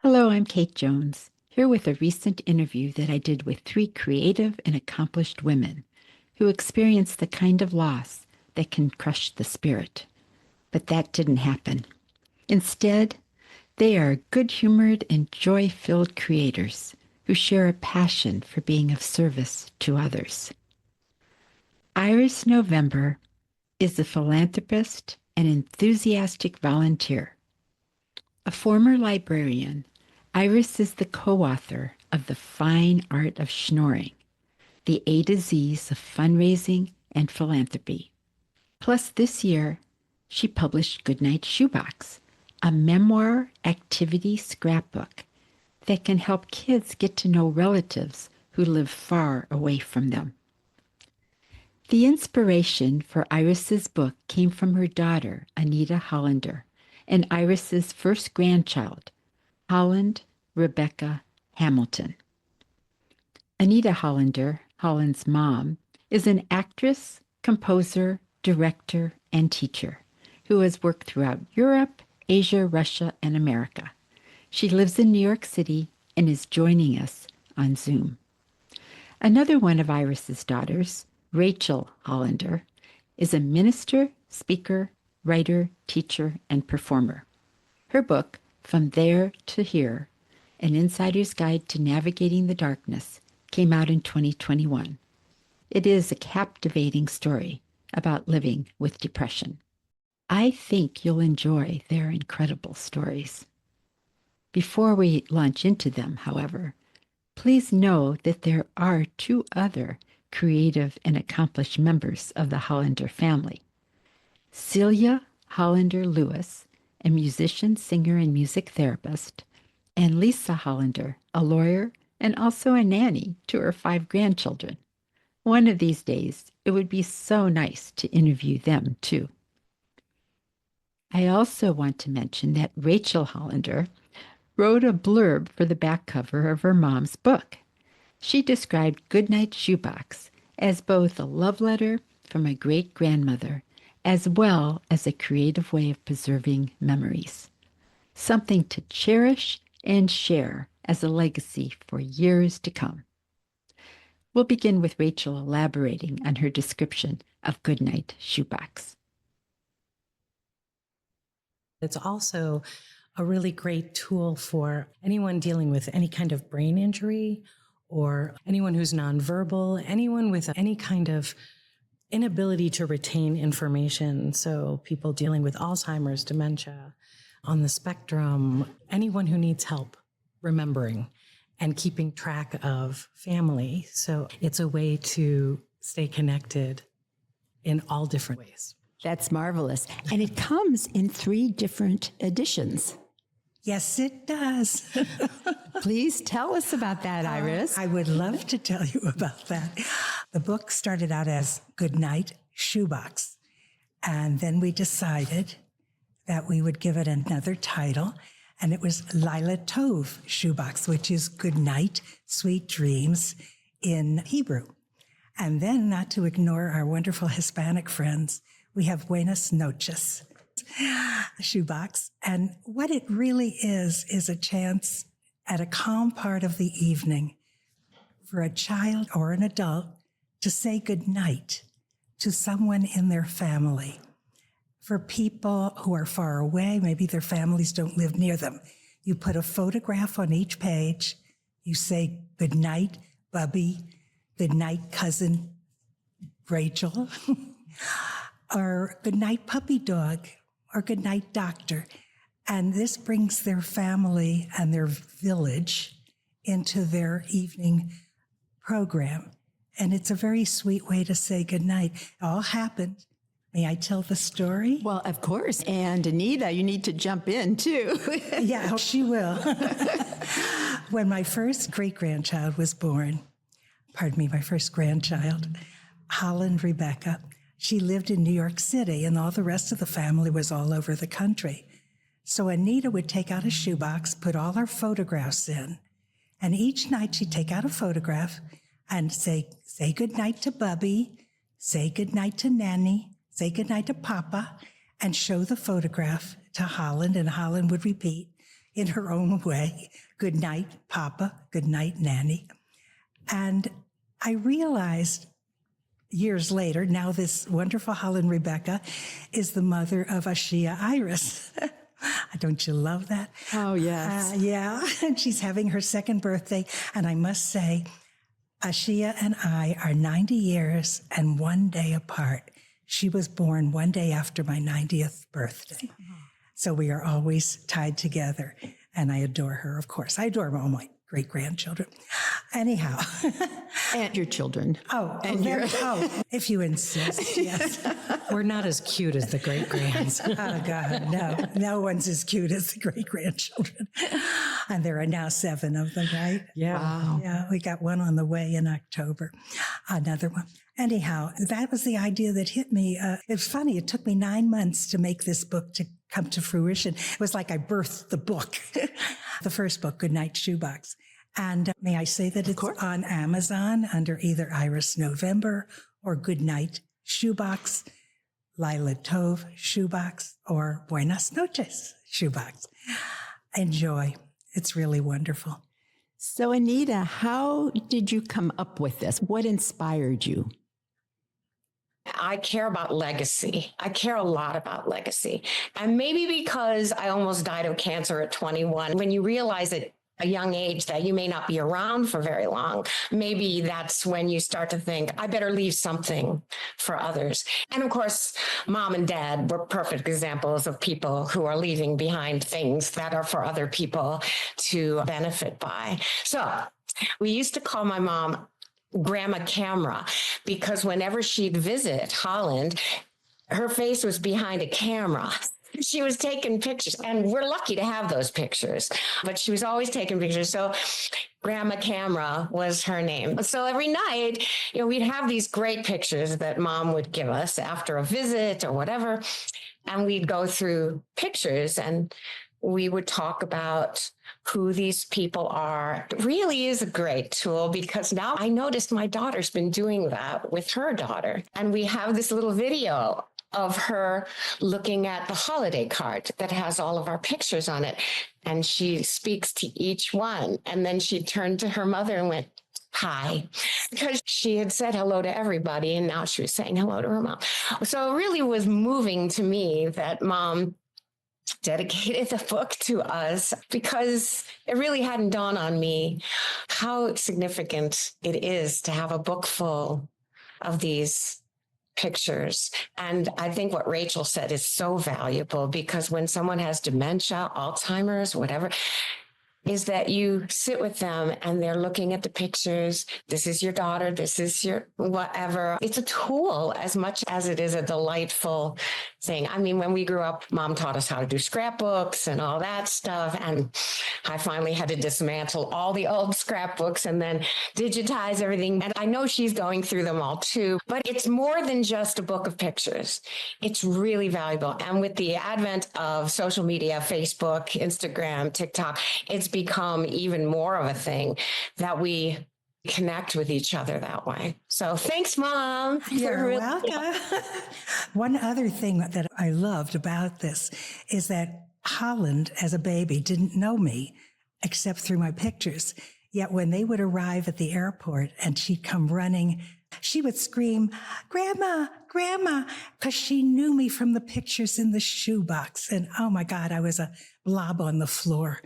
Hello, I'm Kate Jones, here with a recent interview that I did with three creative and accomplished women who experienced the kind of loss that can crush the spirit. But that didn't happen. Instead, they are good-humored and joy-filled creators who share a passion for being of service to others. Iris November is a philanthropist and enthusiastic volunteer. A former librarian, Iris is the co-author of The Fine Art of Schnorring, the A to Z's of fundraising and philanthropy. Plus, this year, she published Goodnight, Shoebox, a memoir activity scrapbook that can help kids get to know relatives who live far away from them. The inspiration for Iris's book came from her daughter, Anita Hollander, and Iris's first grandchild, Holland Rebecca Hamilton. Anita Hollander, Holland's mom, is an actress, composer, director, and teacher who has worked throughout Europe, Asia, Russia, and America. She lives in New York City and is joining us on Zoom. Another one of Iris's daughters, Rachel Hollander, is a minister, speaker, writer, teacher, and performer. Her book, From There to Here, An Insider's Guide to Navigating the Darkness, came out in 2021. It is a captivating story about living with depression. I think you'll enjoy their incredible stories. Before we launch into them, however, please know that there are two other creative and accomplished members of the Hollander family. Celia Hollander Lewis, a musician, singer, and music therapist, and Lisa Hollander, a lawyer and also a nanny to her 5 grandchildren. One of these days, it would be so nice to interview them too. I also want to mention that Rachel Hollander wrote a blurb for the back cover of her mom's book. She described Goodnight Shoebox as both a love letter from a great-grandmother as well as a creative way of preserving memories, something to cherish and share as a legacy for years to come. We'll begin with Rachel elaborating on her description of Goodnight Shoebox. It's also a really great tool for anyone dealing with any kind of brain injury or anyone who's nonverbal, anyone with any kind of inability to retain information. So people dealing with Alzheimer's, dementia, on the spectrum, anyone who needs help remembering and keeping track of family. So it's a way to stay connected in all different ways. That's marvelous. And it comes in 3 different editions. Yes, it does. Please tell us about that, Iris. I would love to tell you about that. The book started out as Goodnight Shoebox. And then we decided that we would give it another title. And it was Lila Tov Shoebox, which is Goodnight, Sweet Dreams in Hebrew. And then, not to ignore our wonderful Hispanic friends, we have Buenas Noches Shoebox. And what it really is a chance at a calm part of the evening for a child or an adult to say goodnight to someone in their family. For people who are far away, maybe their families don't live near them, you put a photograph on each page. You say goodnight, Bubby, goodnight, cousin Rachel, or goodnight, puppy dog, or goodnight, doctor. And this brings their family and their village into their evening program. And it's a very sweet way to say goodnight. It all happened. May I tell the story? Well, of course. And Anita, you need to jump in too. Yeah, she will. When my first great-grandchild was born, my first grandchild, Holland Rebecca, she lived in New York City, and all the rest of the family was all over the country. So Anita would take out a shoebox, put all our photographs in, and each night she'd take out a photograph and say goodnight to Bubby, say goodnight to Nanny, say goodnight to Papa, and show the photograph to Holland, and Holland would repeat, in her own way. Good night, Papa. Good night, Nanny. And I realized years later, now this wonderful Holland Rebecca is the mother of Ashia Iris. Don't you love that? Oh, yes. Yeah, and she's having her second birthday. And I must say, Ashia and I are 90 years and 1 day apart. She was born 1 day after my 90th birthday. So we are always tied together. And I adore her, of course. I adore all my great-grandchildren. Anyhow. And your children. If you insist, yes. We're not as cute as the great-grands. Oh, God, no. No one's as cute as the great-grandchildren. And there are now 7 of them, right? Yeah. Wow. Yeah, we got one on the way in October, another one. Anyhow, that was the idea that hit me. It was funny. It took me 9 months to make this book to come to fruition. It was like I birthed the book, the first book, Goodnight, Shoebox. And may I say that it's on Amazon under either Iris November or Goodnight Shoebox, Lila Tove Shoebox, or Buenas Noches Shoebox. Enjoy. It's really wonderful. So, Anita, how did you come up with this? What inspired you? I care about legacy. I care a lot about legacy. And maybe because I almost died of cancer at 21, when you realize at a young age that you may not be around for very long, maybe that's when you start to think, I better leave something for others. And of course, Mom and Dad were perfect examples of people who are leaving behind things that are for other people to benefit by. So we used to call my mom Grandma Camera, because whenever she'd visit Holland, her face was behind a camera. She was taking pictures, and we're lucky to have those pictures, but she was always taking pictures. So Grandma Camera was her name. So every night, we'd have these great pictures that Mom would give us after a visit or whatever. And we'd go through pictures and we would talk about who these people are. It really is a great tool, because now I noticed my daughter's been doing that with her daughter. And we have this little video of her looking at the holiday card that has all of our pictures on it. And she speaks to each one. And then she turned to her mother and went, hi, because she had said hello to everybody. And now she was saying hello to her mom. So it really was moving to me that Mom dedicated the book to us, because it really hadn't dawned on me how significant it is to have a book full of these pictures. And I think what Rachel said is so valuable, because when someone has dementia, Alzheimer's, whatever, is that you sit with them and they're looking at the pictures. This is your daughter. This is your whatever. It's a tool as much as it is a delightful thing. I mean, when we grew up, Mom taught us how to do scrapbooks and all that stuff. And I finally had to dismantle all the old scrapbooks and then digitize everything. And I know she's going through them all too, but it's more than just a book of pictures. It's really valuable. And with the advent of social media, Facebook, Instagram, TikTok, it's become even more of a thing that we connect with each other that way. So thanks, Mom. You're welcome. One other thing that I loved about this is that Holland, as a baby, didn't know me except through my pictures. Yet when they would arrive at the airport and she'd come running, she would scream, Grandma, Grandma, because she knew me from the pictures in the shoebox. And oh my God, I was a blob on the floor.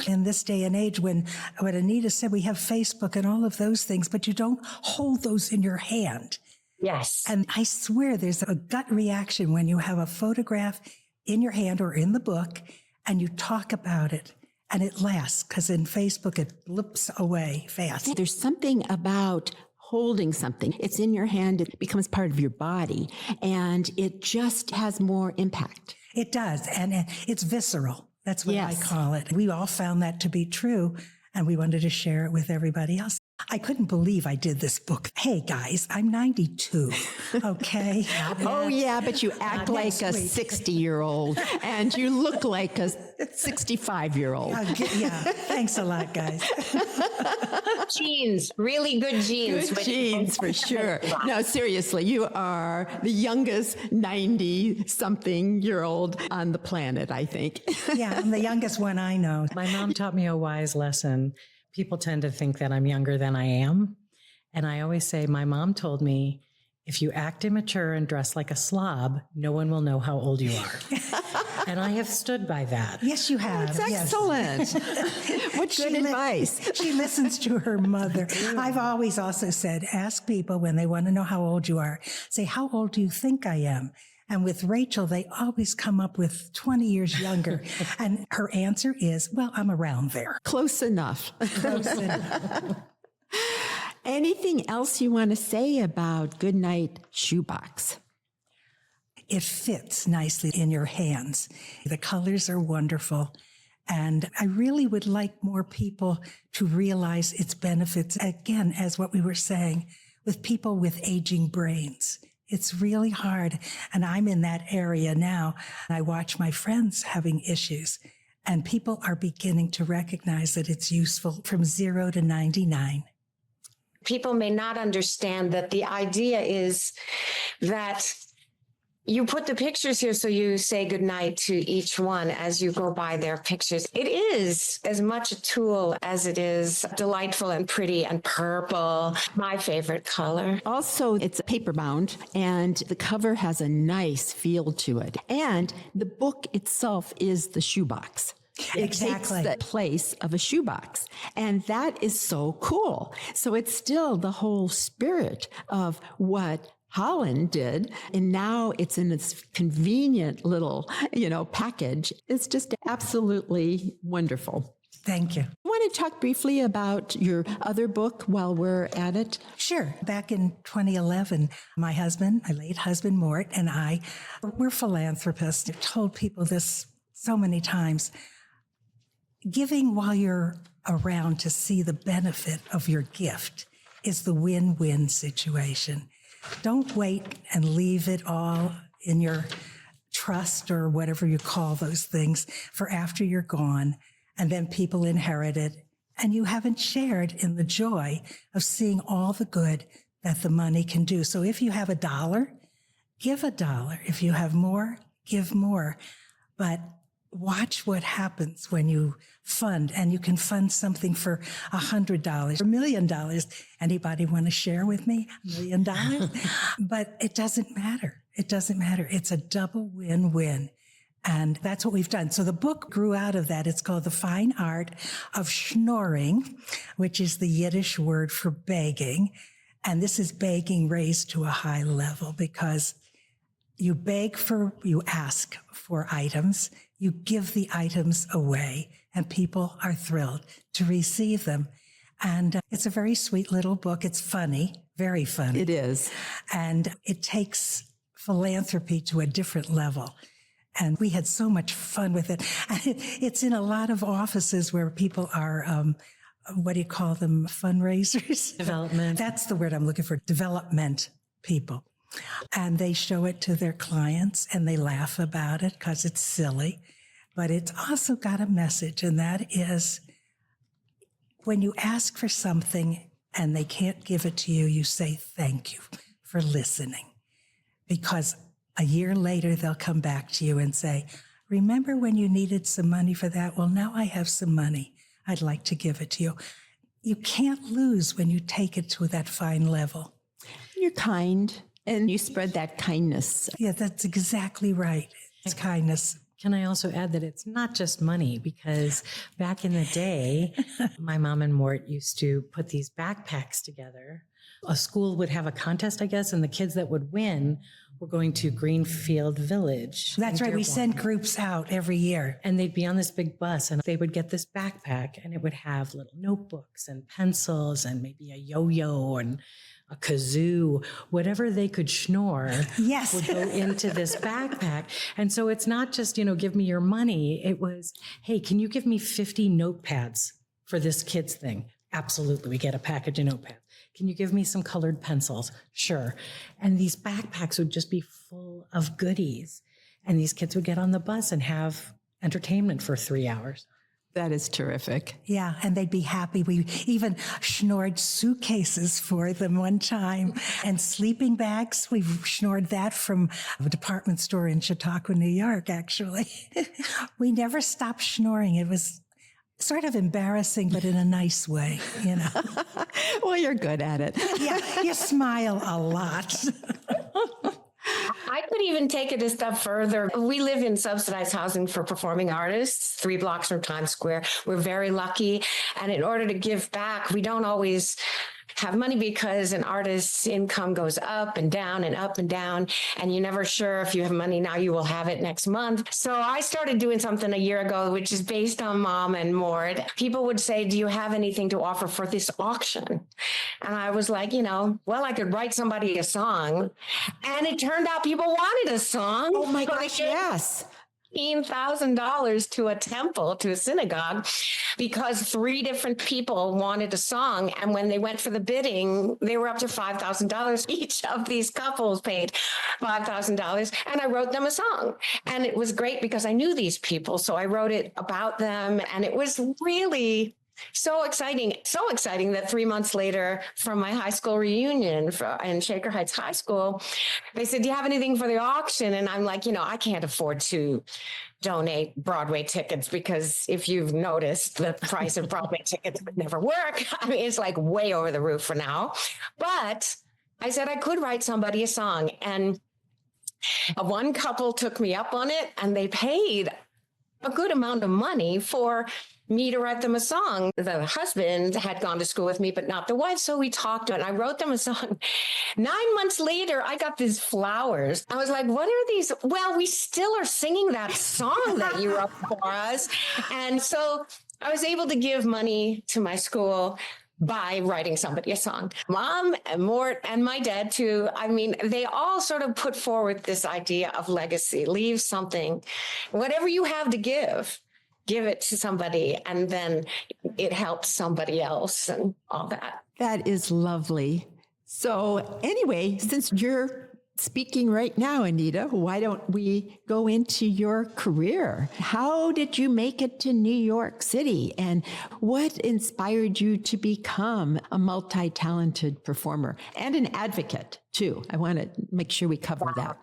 In this day and age, when what Anita said, we have Facebook and all of those things, but you don't hold those in your hand. Yes. And I swear there's a gut reaction when you have a photograph in your hand or in the book and you talk about it. And it lasts, because in Facebook, it blips away fast. There's something about holding something. It's in your hand. It becomes part of your body, and it just has more impact. It does. And it's visceral. That's what Yes. I call it. We all found that to be true, and we wanted to share it with everybody else. I couldn't believe I did this book. Hey, guys, I'm 92, okay? Oh, yeah, but you act like a 60-year-old and you look like a 65-year-old. Yeah, thanks a lot, guys. Genes, really good genes. Good genes, for sure. No, seriously, you are the youngest 90-something-year-old on the planet, I think. Yeah, I'm the youngest one I know. My mom taught me a wise lesson. People tend to think that I'm younger than I am. And I always say, my mom told me, if you act immature and dress like a slob, no one will know how old you are. And I have stood by that. Yes, you have. That's excellent. What good advice. She listens to her mother. I've always also said, ask people when they want to know how old you are, say, how old do you think I am? And with Rachel, they always come up with 20 years younger. And her answer is, well, I'm around there. Close enough. Close enough. Anything else you want to say about Goodnight Shoebox? It fits nicely in your hands. The colors are wonderful. And I really would like more people to realize its benefits, again, as what we were saying, with people with aging brains. It's really hard. And I'm in that area now. I watch my friends having issues, and people are beginning to recognize that it's useful from 0 to 99. People may not understand that the idea is that you put the pictures here, so you say goodnight to each one as you go by their pictures. It is as much a tool as it is delightful and pretty and purple, my favorite color. Also, it's paper bound, and the cover has a nice feel to it. And the book itself is the shoebox. It Exactly. takes the place of a shoebox. And that is so cool. So it's still the whole spirit of what Holland did. And now it's in this convenient little, package. It's just absolutely wonderful. Thank you. I want to talk briefly about your other book while we're at it. Sure. Back in 2011, my late husband, Mort, and I, we're philanthropists. I've told people this so many times. Giving while you're around to see the benefit of your gift is the win-win situation. Don't wait and leave it all in your trust or whatever you call those things for after you're gone, and then people inherit it, and you haven't shared in the joy of seeing all the good that the money can do. So if you have $1, give $1. If you have more, give more. But watch what happens when you fund, and you can fund something for $100 or $1 million. Anybody want to share with me $1 million? But it doesn't matter. It doesn't matter. It's a double win-win. And that's what we've done. So the book grew out of that. It's called The Fine Art of Schnorring, which is the Yiddish word for begging. And this is begging raised to a high level, because you ask for items, you give the items away, and people are thrilled to receive them. And it's a very sweet little book. It's funny, very funny. It is. And it takes philanthropy to a different level. And we had so much fun with it. And it's in a lot of offices where people are, what do you call them, fundraisers? Development. That's the word I'm looking for, development people. And they show it to their clients and they laugh about it because it's silly. But it's also got a message, and that is when you ask for something and they can't give it to you, you say thank you for listening. Because a year later, they'll come back to you and say, remember when you needed some money for that? Well, now I have some money. I'd like to give it to you. You can't lose when you take it to that fine level. You're kind, and you spread that kindness. Yeah, that's exactly right. It's kindness. Can I also add that it's not just money, because back in the day, my mom and Mort used to put these backpacks together. A school would have a contest, I guess, and the kids that would win were going to Greenfield Village. That's in right. We Dearborn. send groups out every year. And they'd be on this big bus, and they would get this backpack, and it would have little notebooks and pencils and maybe a yo-yo and a kazoo, whatever they could schnorr Yes. would go into this backpack. And so it's not just, give me your money. It was, hey, can you give me 50 notepads for this kid's thing? Absolutely. We get a package of notepads. Can you give me some colored pencils? Sure. And these backpacks would just be full of goodies. And these kids would get on the bus and have entertainment for 3 hours. That is terrific. Yeah, and they'd be happy. We even schnorred suitcases for them one time, and sleeping bags. We schnorred that from a department store in Chautauqua, New York, actually. We never stopped schnorring. It was sort of embarrassing, but in a nice way, you know. Well, you're good at it. Yeah, you smile a lot. I could even take it a step further. We live in subsidized housing for performing artists, 3 blocks from Times Square. We're very lucky. And in order to give back, we don't always have money because an artist's income goes up and down and up and down. And you're never sure if you have money now, you will have it next month. So I started doing something a year ago, which is based on Mom and Mort. People would say, do you have anything to offer for this auction? And I was like, well, I could write somebody a song. And it turned out people wanted a song. Oh my gosh, yes. $15,000 to a temple, to a synagogue, because 3 different people wanted a song. And when they went for the bidding, they were up to $5,000. Each of these couples paid $5,000. And I wrote them a song. And it was great because I knew these people. So I wrote it about them. And it was really so exciting that 3 months later from my high school reunion in Shaker Heights High School, they said, do you have anything for the auction? And I'm like, I can't afford to donate Broadway tickets because if you've noticed, the price of Broadway tickets would never work. I mean, it's like way over the roof for now. But I said I could write somebody a song. And one couple took me up on it and they paid a good amount of money for me to write them a song. The husband had gone to school with me, but not the wife. So we talked and I wrote them a song. 9 months later, I got these flowers. I was like, what are these? Well, we still are singing that song that you wrote for us. And so I was able to give money to my school by writing somebody a song. Mom and Mort and my dad too. I mean, they all sort of put forward this idea of legacy, leave something, whatever you have to give it to somebody, and then it helps somebody else and all that. That is lovely. So anyway, since you're speaking right now, Anita, why don't we go into your career? How did you make it to New York City? And what inspired you to become a multi-talented performer and an advocate too? I want to make sure we cover that.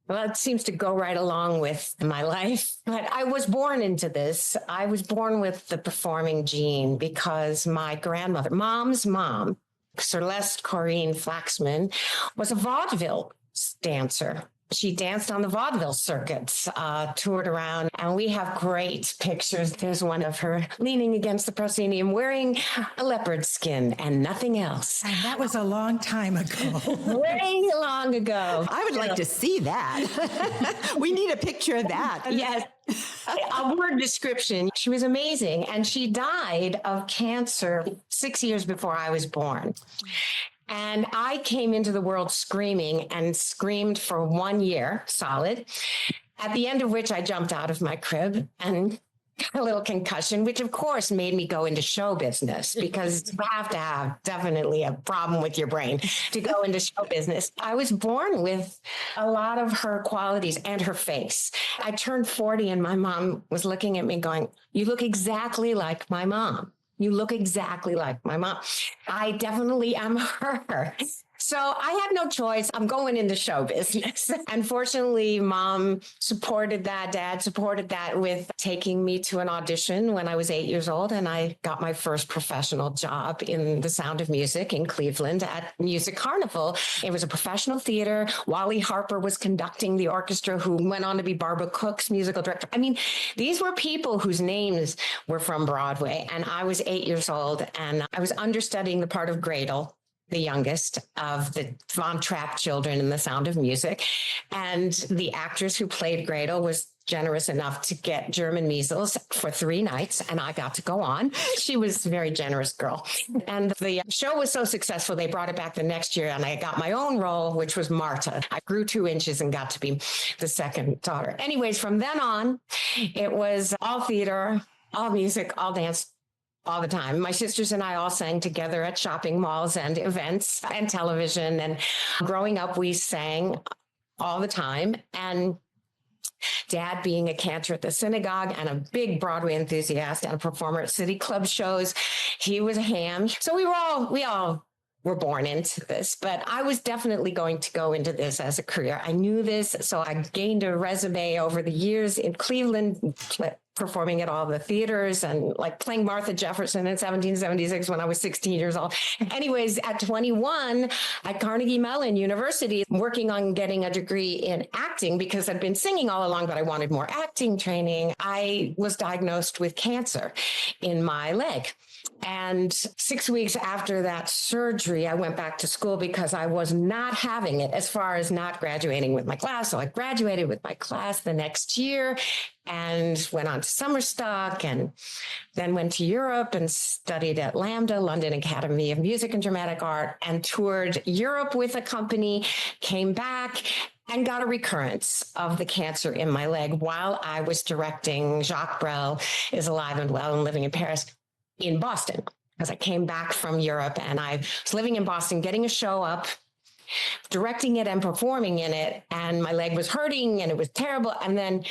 Well, it seems to go right along with my life, but I was born into this. I was born with the performing gene because my grandmother, Mom's mom, Celeste Corrine Flaxman, was a vaudeville dancer. She danced on the vaudeville circuits, toured around, and we have great pictures. There's one of her leaning against the proscenium wearing a leopard skin and nothing else. And that was a long time ago. Way long ago. I would like to see that. We need a picture of that. Yes. A word description. She was amazing. And she died of cancer 6 years before I was born. And I came into the world screaming and screamed for 1 year solid, at the end of which I jumped out of my crib and got a little concussion, which of course made me go into show business because you have to have definitely a problem with your brain to go into show business. I was born with a lot of her qualities and her face. I turned 40 and my mom was looking at me going, you look exactly like my mom. You look exactly like my mom. I definitely am her. So I had no choice. I'm going into show business. Unfortunately, Mom supported that. Dad supported that with taking me to an audition when I was 8 years old. And I got my first professional job in The Sound of Music in Cleveland at Music Carnival. It was a professional theater. Wally Harper was conducting the orchestra, who went on to be Barbara Cook's musical director. I mean, these were people whose names were from Broadway. And I was 8 years old and I was understudying the part of Gretel, the youngest of the Von Trapp children in The Sound of Music. And the actress who played Gretel was generous enough to get German measles for 3 nights, and I got to go on. She was a very generous girl. And the show was so successful, they brought it back the next year, and I got my own role, which was Marta. I grew 2 inches and got to be the second daughter. Anyways, from then on, it was all theater, all music, all dance, all the time. My sisters and I all sang together at shopping malls and events and television. And growing up, we sang all the time. And Dad, being a cantor at the synagogue and a big Broadway enthusiast and a performer at city club shows, he was a ham. So we all were born into this, but I was definitely going to go into this as a career. I knew this, so I gained a resume over the years in Cleveland, performing at all the theaters and like playing Martha Jefferson in 1776 when I was 16 years old. Anyways, at 21 at Carnegie Mellon University, working on getting a degree in acting because I'd been singing all along, but I wanted more acting training. I was diagnosed with cancer in my leg. And 6 weeks after that surgery, I went back to school because I was not having it as far as not graduating with my class. So I graduated with my class the next year and went on to summer stock and then went to Europe and studied at Lambda, London Academy of Music and Dramatic Art, and toured Europe with a company, came back and got a recurrence of the cancer in my leg while I was directing Jacques Brel is Alive and Well and Living in Paris in Boston, because I came back from Europe and I was living in Boston, getting a show up, directing it and performing in it. And my leg was hurting and it was terrible. And then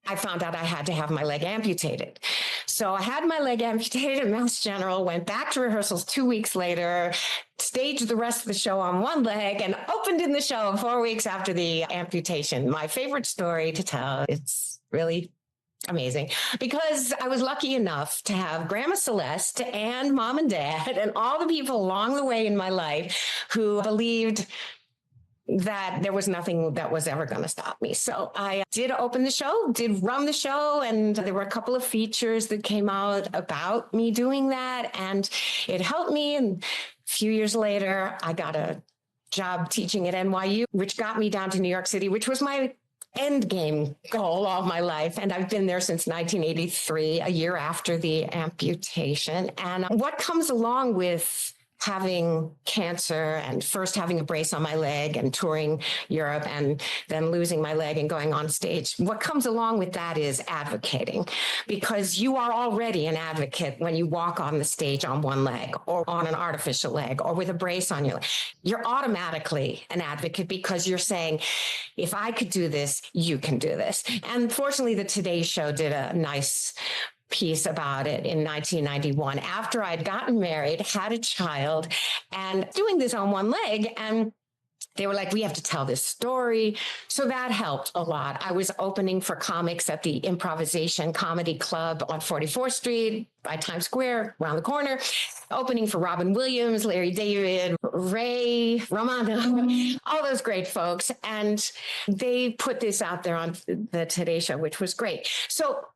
I found out I had to have my leg amputated. So I had my leg amputated at Mass General, went back to rehearsals 2 weeks later, staged the rest of the show on one leg and opened in the show 4 weeks after the amputation. My favorite story to tell. It's really amazing because I was lucky enough to have Grandma Celeste and Mom and Dad and all the people along the way in my life who believed that there was nothing that was ever going to stop me. So I did open the show, did run the show, and there were a couple of features that came out about me doing that, and it helped me. And a few years later, I got a job teaching at NYU, which got me down to New York City, which was my end game goal all my life. And I've been there since 1983, a year after the amputation. And what comes along with having cancer and first having a brace on my leg and touring Europe and then losing my leg and going on stage, what comes along with that is advocating, because you are already an advocate when you walk on the stage on one leg or on an artificial leg or with a brace on your leg. You're automatically an advocate because you're saying, if I could do this, you can do this. And fortunately, the Today Show did a nice piece about it in 1991 after I'd gotten married, had a child, and doing this on one leg. And they were like, we have to tell this story. So that helped a lot. I was opening for comics at the Improvisation Comedy Club on 44th Street by Times Square, around the corner, opening for Robin Williams, Larry David, Ray Romano, all those great folks. And they put this out there on the Today Show, which was great. So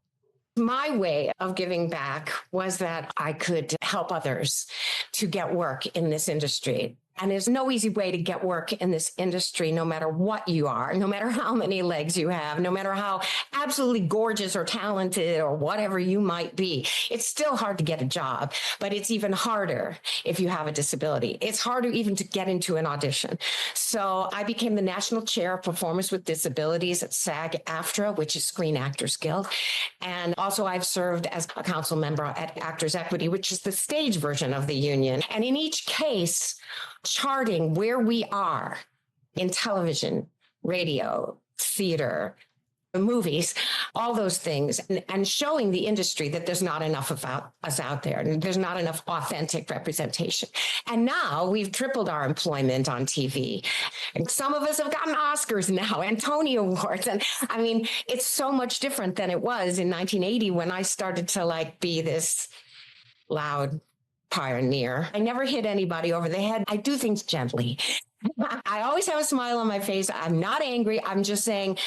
my way of giving back was that I could help others to get work in this industry. And there's no easy way to get work in this industry, no matter what you are, no matter how many legs you have, no matter how absolutely gorgeous or talented or whatever you might be. It's still hard to get a job, but it's even harder if you have a disability. It's harder even to get into an audition. So I became the National Chair of Performers with Disabilities at SAG-AFTRA, which is Screen Actors Guild. And also I've served as a council member at Actors Equity, which is the stage version of the union. And in each case, charting where we are in television, radio, theater, movies, all those things, and showing the industry that there's not enough of us out there, and there's not enough authentic representation. And now we've tripled our employment on TV. And some of us have gotten Oscars now and Tony Awards. And I mean, it's so much different than it was in 1980 when I started to be this loud pioneer. I never hit anybody over the head. I do things gently. I always have a smile on my face. I'm not angry. I'm just saying,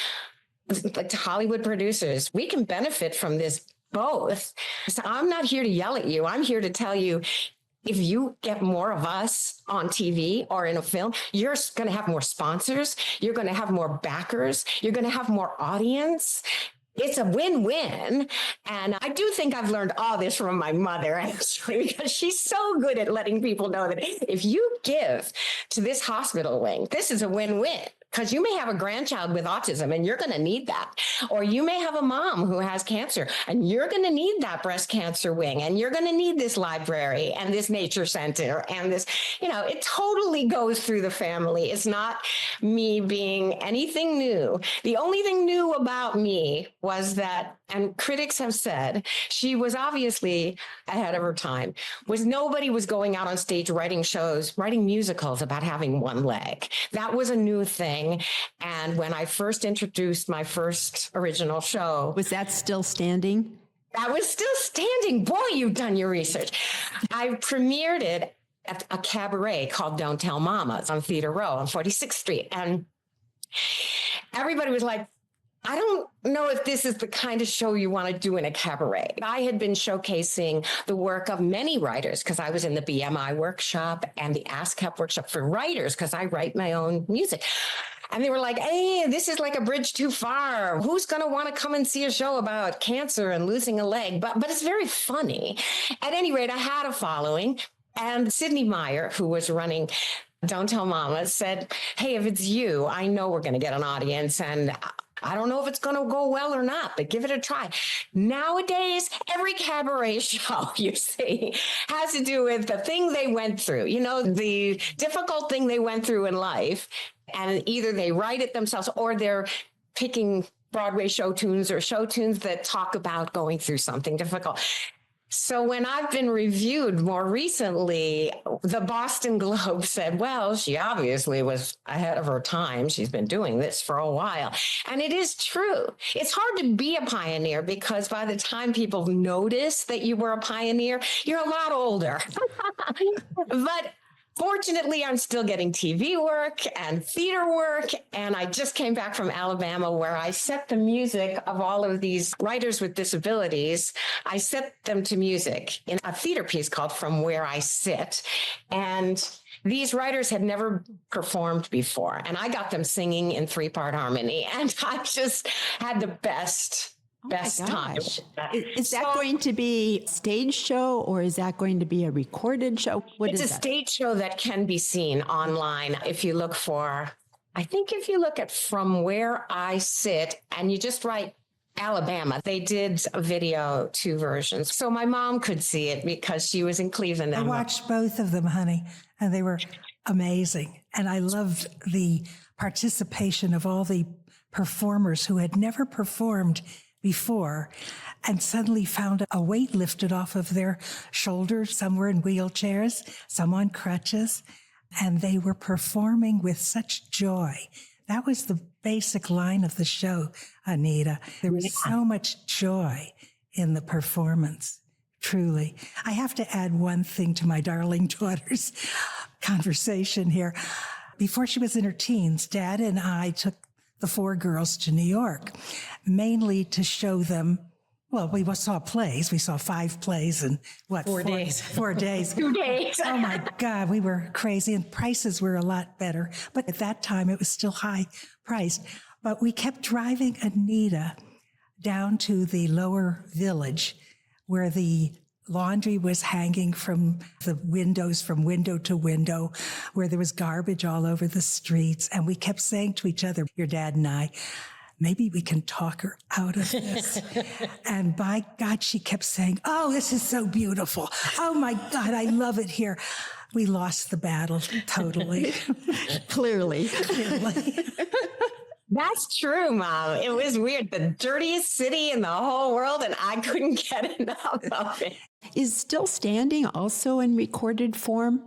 like to Hollywood producers, we can benefit from this both. So I'm not here to yell at you. I'm here to tell you, if you get more of us on TV or in a film, you're going to have more sponsors. You're going to have more backers. You're going to have more audience. It's a win-win. And I do think I've learned all this from my mother, actually, because she's so good at letting people know that if you give to this hospital wing, this is a win-win. because you may have a grandchild with autism and you're going to need that. Or you may have a mom who has cancer and you're going to need that breast cancer wing, and you're going to need this library and this nature center and this, it totally goes through the family. It's not me being anything new. The only thing new about me was that, and critics have said, she was obviously ahead of her time, was nobody was going out on stage writing shows, writing musicals about having one leg. That was a new thing. And when I first introduced my first original show. Was that still standing? That was still standing. Boy, you've done your research. I premiered it at a cabaret called Don't Tell Mama on Theater Row on 46th Street. And everybody was like, I don't know if this is the kind of show you want to do in a cabaret. I had been showcasing the work of many writers because I was in the BMI workshop and the ASCAP workshop for writers because I write my own music. And they were like, hey, this is like a bridge too far. Who's going to want to come and see a show about cancer and losing a leg? But it's very funny. At any rate, I had a following. And Sydney Meyer, who was running Don't Tell Mama, said, hey, if it's you, I know we're going to get an audience. And I don't know if it's going to go well or not, but give it a try. Nowadays, every cabaret show you see has to do with the thing they went through, the difficult thing they went through in life. And either they write it themselves or they're picking Broadway show tunes or show tunes that talk about going through something difficult. So when I've been reviewed more recently, the Boston Globe said, well, she obviously was ahead of her time. She's been doing this for a while. And it is true. It's hard to be a pioneer because by the time people notice that you were a pioneer, you're a lot older. But fortunately, I'm still getting TV work and theater work. And I just came back from Alabama where I set the music of all of these writers with disabilities. I set them to music in a theater piece called From Where I Sit. And these writers had never performed before. And I got them singing in 3-part harmony. And I just had the best time. Is that going to be a stage show or is that going to be a recorded show? It's a stage show that can be seen online. If you look at From Where I Sit and you just write Alabama, they did a video, 2 versions. So my mom could see it because she was in Cleveland. I watched both of them, honey, and they were amazing. And I loved the participation of all the performers who had never performed before and suddenly found a weight lifted off of their shoulders. Some were in wheelchairs, some on crutches, and they were performing with such joy. That was the basic line of the show, Anita. There was so much joy in the performance, truly. I have to add one thing to my darling daughter's conversation here. Before she was in her teens, Dad and I took the 4 girls to New York, mainly to show them, well, we saw plays. We saw 5 plays in 4 days. 4 days. 2 days. Oh my God, we were crazy and prices were a lot better. But at that time it was still high priced. But we kept driving Anita down to the lower village where the laundry was hanging from the windows, from window to window, where there was garbage all over the streets. And we kept saying to each other, your dad and I, maybe we can talk her out of this. And by God, she kept saying, oh, this is so beautiful. Oh my God, I love it here. We lost the battle totally. Clearly. That's true, Mom. It was weird. The dirtiest city in the whole world, and I couldn't get enough of it. Is Still Standing also in recorded form?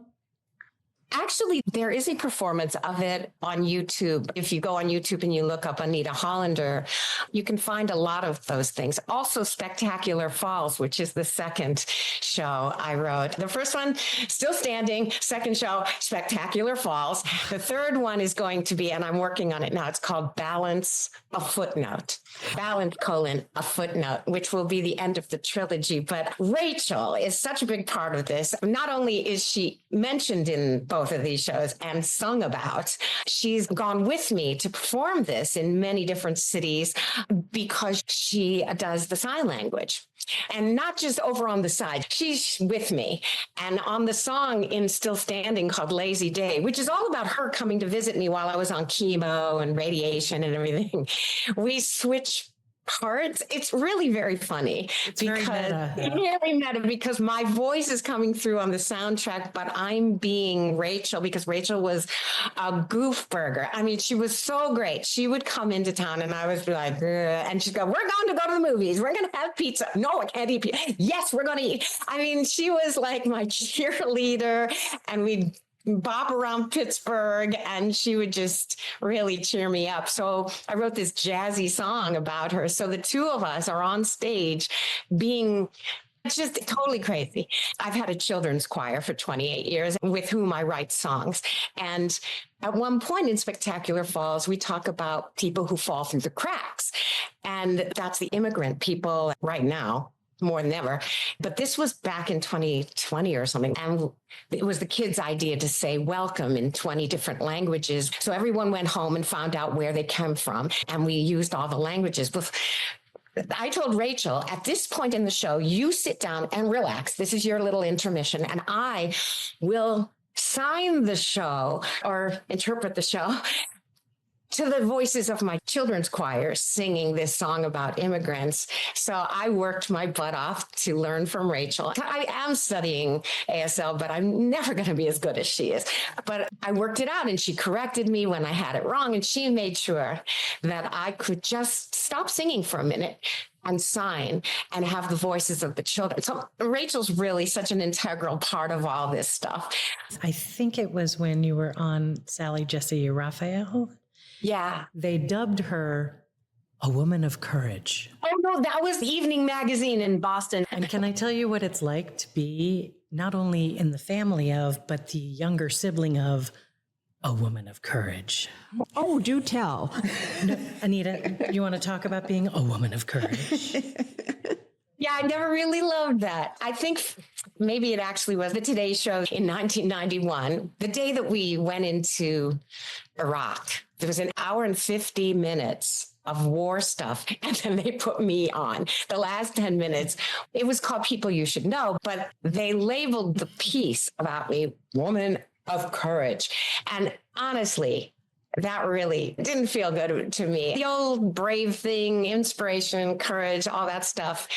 Actually, there is a performance of it on YouTube. If you go on YouTube and you look up Anita Hollander, you can find a lot of those things. Also, Spectacular Falls, which is the second show I wrote. The first one, Still Standing. Second show, Spectacular Falls. The third one is going to be, and I'm working on it now, it's called Balance, a Footnote. Balance, a footnote, which will be the end of the trilogy. But Rachel is such a big part of this. Not only is she mentioned in both of these shows and sung about. She's gone with me to perform this in many different cities because she does the sign language. And not just over on the side, she's with me. And on the song in Still Standing called Lazy Day, which is all about her coming to visit me while I was on chemo and radiation and everything, we switch parts. It's really very funny. It's very meta. Really meta because my voice is coming through on the soundtrack, but I'm being Rachel because Rachel was a goof burger. I mean, she was so great. She would come into town and I was like, ugh, and she'd go, we're going to go to the movies. We're going to have pizza. No, I can't eat pizza. Yes, we're going to eat. I mean, she was like my cheerleader, and we'd bop around Pittsburgh, and she would just really cheer me up. So I wrote this jazzy song about her. So the two of us are on stage being just totally crazy. I've had a children's choir for 28 years with whom I write songs. And at one point in Spectacular Falls, we talk about people who fall through the cracks. And that's the immigrant people right now, more than ever. But this was back in 2020 or something. And it was the kids' idea to say welcome in 20 different languages. So everyone went home and found out where they came from. And we used all the languages. I told Rachel, at this point in the show, you sit down and relax. This is your little intermission. And I will sign the show or interpret the show to the voices of my children's choir singing this song about immigrants. So I worked my butt off to learn from Rachel. I am studying ASL, but I'm never going to be as good as she is. But I worked it out, and she corrected me when I had it wrong. And she made sure that I could just stop singing for a minute and sign and have the voices of the children. So Rachel's really such an integral part of all this stuff. I think it was when you were on Sally Jesse Raphael. Yeah. They dubbed her a woman of courage. Oh, no, that was Evening Magazine in Boston. And can I tell you what it's like to be not only in the family of, but the younger sibling of a woman of courage? Oh, do tell. No, Anita, you want to talk about being a woman of courage? Yeah, I never really loved that. I think maybe it actually was the Today Show in 1991, the day that we went into Iraq. There was an hour and 50 minutes of war stuff, and then they put me on. The last 10 minutes, it was called People You Should Know, but they labeled the piece about me, Woman of Courage. And honestly, that really didn't feel good to me. The old brave thing, inspiration, courage, all that stuff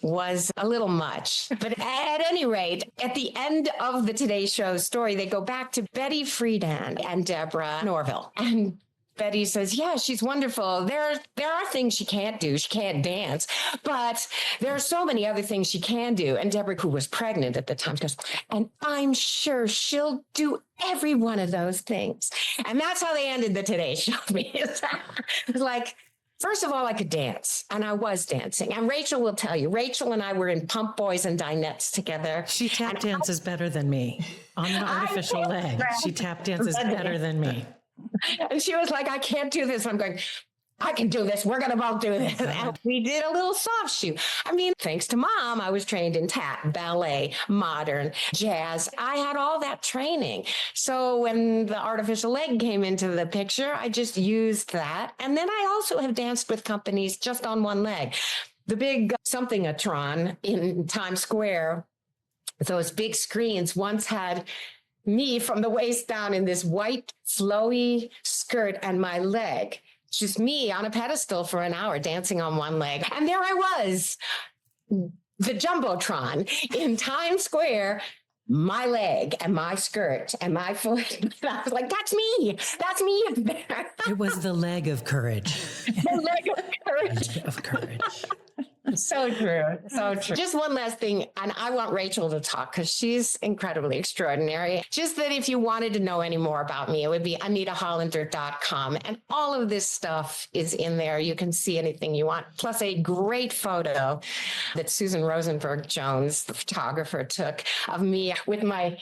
was a little much. But at any rate, at the end of the Today Show story, they go back to Betty Friedan and Deborah Norville. And Betty says, yeah, she's wonderful. There are things she can't do. She can't dance, but there are so many other things she can do. And Deborah, who was pregnant at the time, goes, and I'm sure she'll do every one of those things. And that's how they ended the Today Show. It was like, first of all, I could dance, and I was dancing. And Rachel will tell you, Rachel and I were in Pump Boys and Dinettes together. She tap dances better than me on an artificial leg. She tap dances better than me. And she was like, I can't do this. I'm going, I can do this. We're going to both do this. And we did a little soft shoe. I mean, thanks to Mom, I was trained in tap, ballet, modern, jazz. I had all that training. So when the artificial leg came into the picture, I just used that. And then I also have danced with companies just on one leg. The big something-a-tron in Times Square, those big screens once had me from the waist down in this white flowy skirt and my leg, just me on a pedestal for an hour dancing on one leg. And there I was, the Jumbotron in Times Square, my leg and my skirt and my foot. I was like, that's me. That's me up there. It was the leg of courage. The leg of courage. Leg of courage. So true. So true. Just one last thing. And I want Rachel to talk because she's incredibly extraordinary. Just that if you wanted to know any more about me, it would be AnitaHollander.com. And all of this stuff is in there. You can see anything you want. Plus a great photo that Susan Rosenberg Jones, the photographer, took of me with my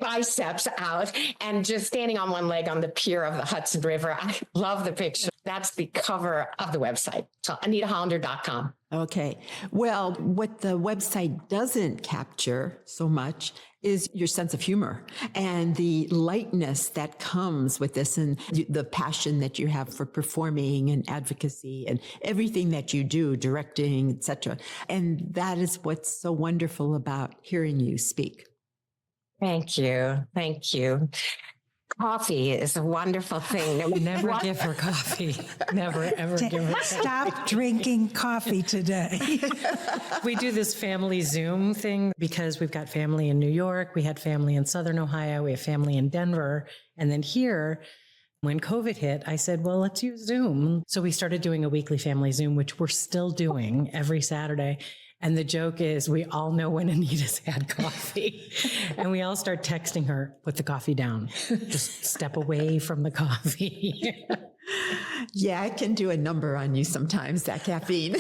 biceps out and just standing on one leg on the pier of the Hudson River. I love the picture. That's the cover of the website. So AnitaHollander.com. Okay. Well, what the website doesn't capture so much is your sense of humor and the lightness that comes with this and the passion that you have for performing and advocacy and everything that you do, directing, etc. And that is what's so wonderful about hearing you speak. Thank you. Thank you. Coffee is a wonderful thing. Never give her coffee. Never, ever give her coffee. Stop drinking coffee today. We do this family Zoom thing because we've got family in New York. We had family in Southern Ohio. We have family in Denver. And then here, when COVID hit, I said, well, let's use Zoom. So we started doing a weekly family Zoom, which we're still doing every Saturday. And the joke is we all know when Anita's had coffee and we all start texting her, put the coffee down, just step away from the coffee. Yeah, I can do a number on you sometimes, that caffeine.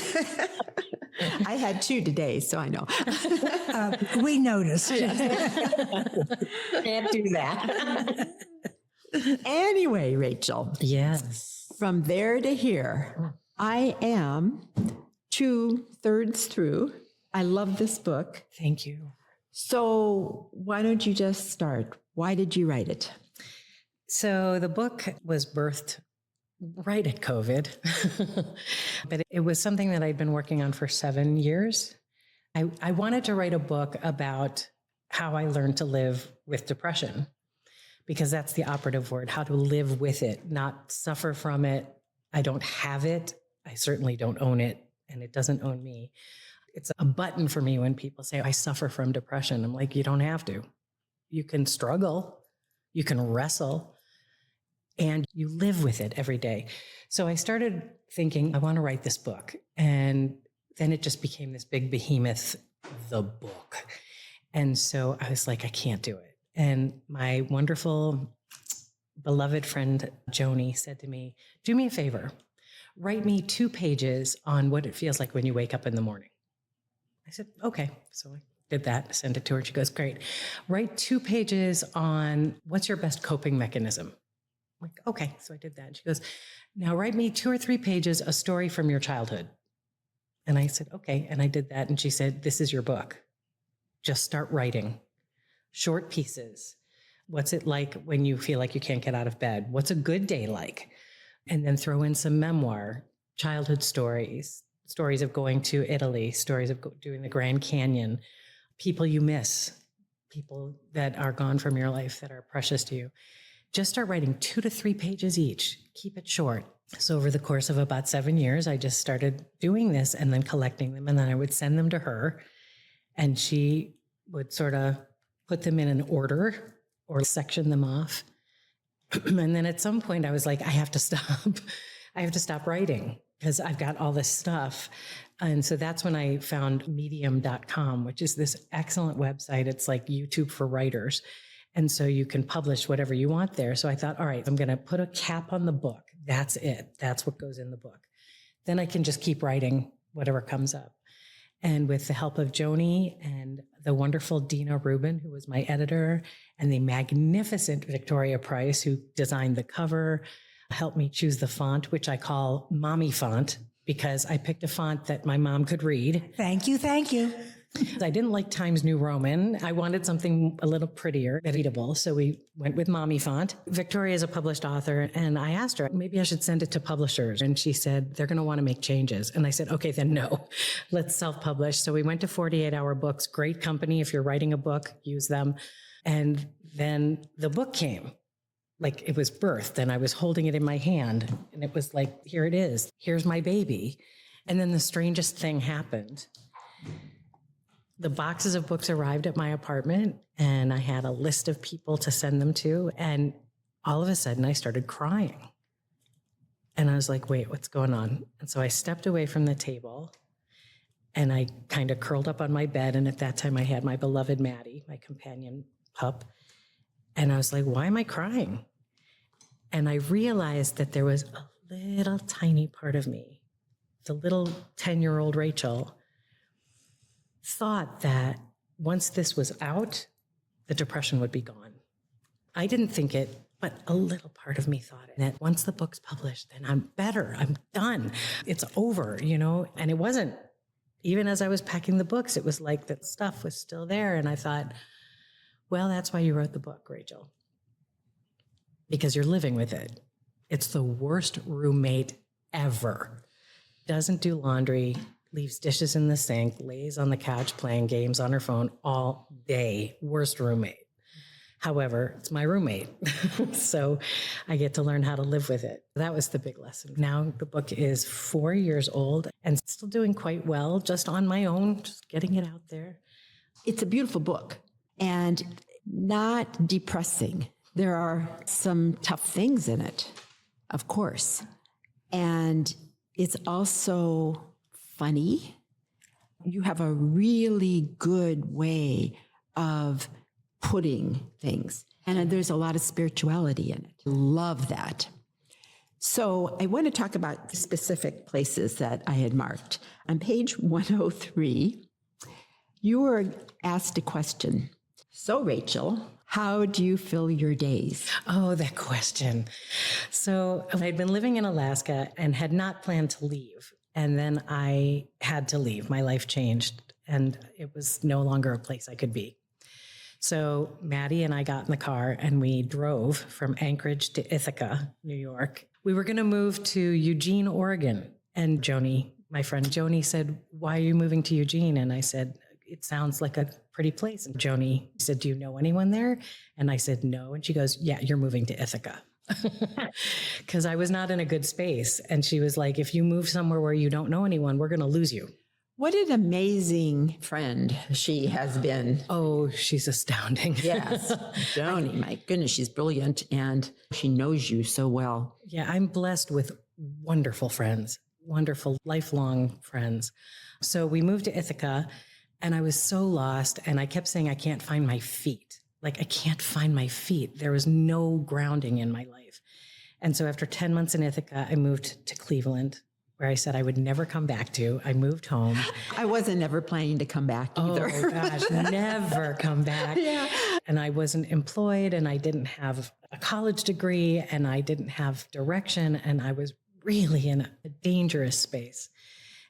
I had 2 today, so I know. We noticed. Can't do that. Anyway, Rachel. Yes. From there to here, I am 2/3 through. I love this book. Thank you. So why don't you just start? Why did you write it? So the book was birthed right at COVID, but it was something that I'd been working on for 7 years. I wanted to write a book about how I learned to live with depression, because that's the operative word, how to live with it, not suffer from it. I don't have it. I certainly don't own it, and it doesn't own me. It's a button for me when people say, I suffer from depression. I'm like, you don't have to. You can struggle, you can wrestle, and you live with it every day. So I started thinking, I want to write this book. And then it just became this big behemoth, the book. And so I was like, I can't do it. And my wonderful, beloved friend, Joni, said to me, do me a favor, write me 2 pages on what it feels like when you wake up in the morning. I said, okay. So I did that, sent it to her. She goes, great. Write 2 pages on what's your best coping mechanism. I'm like, okay. So I did that. And she goes, now write me 2 or 3 pages, a story from your childhood. And I said, okay. And I did that. And she said, this is your book. Just start writing short pieces. What's it like when you feel like you can't get out of bed? What's a good day like? And then throw in some memoir, childhood stories, stories of going to Italy, stories of doing the Grand Canyon, people you miss, people that are gone from your life that are precious to you. Just start writing 2 to 3 pages each. Keep it short. So over the course of about 7 years, I just started doing this and then collecting them. And then I would send them to her and she would sort of put them in an order or section them off. And then at some point I was like, I have to stop. I have to stop writing because I've got all this stuff. And so that's when I found medium.com, which is this excellent website. It's like YouTube for writers. And so you can publish whatever you want there. So I thought, all right, I'm going to put a cap on the book. That's it. That's what goes in the book. Then I can just keep writing whatever comes up. And with the help of Joni and the wonderful Dina Rubin, who was my editor, and the magnificent Victoria Price, who designed the cover, helped me choose the font, which I call Mommy font, because I picked a font that my mom could read. Thank you. Thank you. I didn't like Times New Roman. I wanted something a little prettier, readable. So we went with Mommy font. Victoria is a published author. And I asked her, maybe I should send it to publishers. And she said, they're going to want to make changes. And I said, okay, then no, let's self-publish. So we went to 48 Hour Books, great company. If you're writing a book, use them. And then the book came. Like it was birthed and I was holding it in my hand and it was like, here it is. Here's my baby. And then the strangest thing happened. The boxes of books arrived at my apartment and I had a list of people to send them to. And all of a sudden I started crying. And I was like, wait, what's going on? And so I stepped away from the table and I kind of curled up on my bed. And at that time I had my beloved Maddie, my companion pup. And I was like, why am I crying? And I realized that there was a little tiny part of me, the little 10-year-old Rachel, thought that once this was out, the depression would be gone. I didn't think it, but a little part of me thought it. That once the book's published, then I'm better. I'm done. It's over, And it wasn't. Even as I was packing the books, it was like that stuff was still there. And I thought, well, that's why you wrote the book, Rachel. Because you're living with it. It's the worst roommate ever. Doesn't do laundry, leaves dishes in the sink, lays on the couch playing games on her phone all day. Worst roommate. However, it's my roommate. So I get to learn how to live with it. That was the big lesson. Now the book is 4 years old and still doing quite well, just on my own, just getting it out there. It's a beautiful book and not depressing. There are some tough things in it, of course. And it's also funny. You have a really good way of putting things. And there's a lot of spirituality in it. Love that. So I want to talk about specific places that I had marked. On page 103, you were asked a question. So Rachel, how do you fill your days? Oh, that question. So I'd been living in Alaska and had not planned to leave. And then I had to leave. My life changed and it was no longer a place I could be. So Maddie and I got in the car and we drove from Anchorage to Ithaca, New York. We were going to move to Eugene, Oregon. And Joni, my friend Joni, said, "Why are you moving to Eugene?" And I said, "It sounds like a pretty place." And Joni said, "Do you know anyone there?" And I said, "No." And she goes, "Yeah, you're moving to Ithaca." Because I was not in a good space. And she was like, "If you move somewhere where you don't know anyone, we're going to lose you." What an amazing friend she has been. Oh, she's astounding. Yes. Joni, my goodness, she's brilliant and she knows you so well. Yeah, I'm blessed with wonderful friends, wonderful lifelong friends. So we moved to Ithaca and I was so lost and I kept saying, I can't find my feet. Like, I can't find my feet. There was no grounding in my life. And so after 10 months in Ithaca, I moved to Cleveland, where I said I would never come back to. I moved home. I wasn't ever planning to come back either. Oh gosh, never come back. Yeah. And I wasn't employed and I didn't have a college degree and I didn't have direction and I was really in a dangerous space.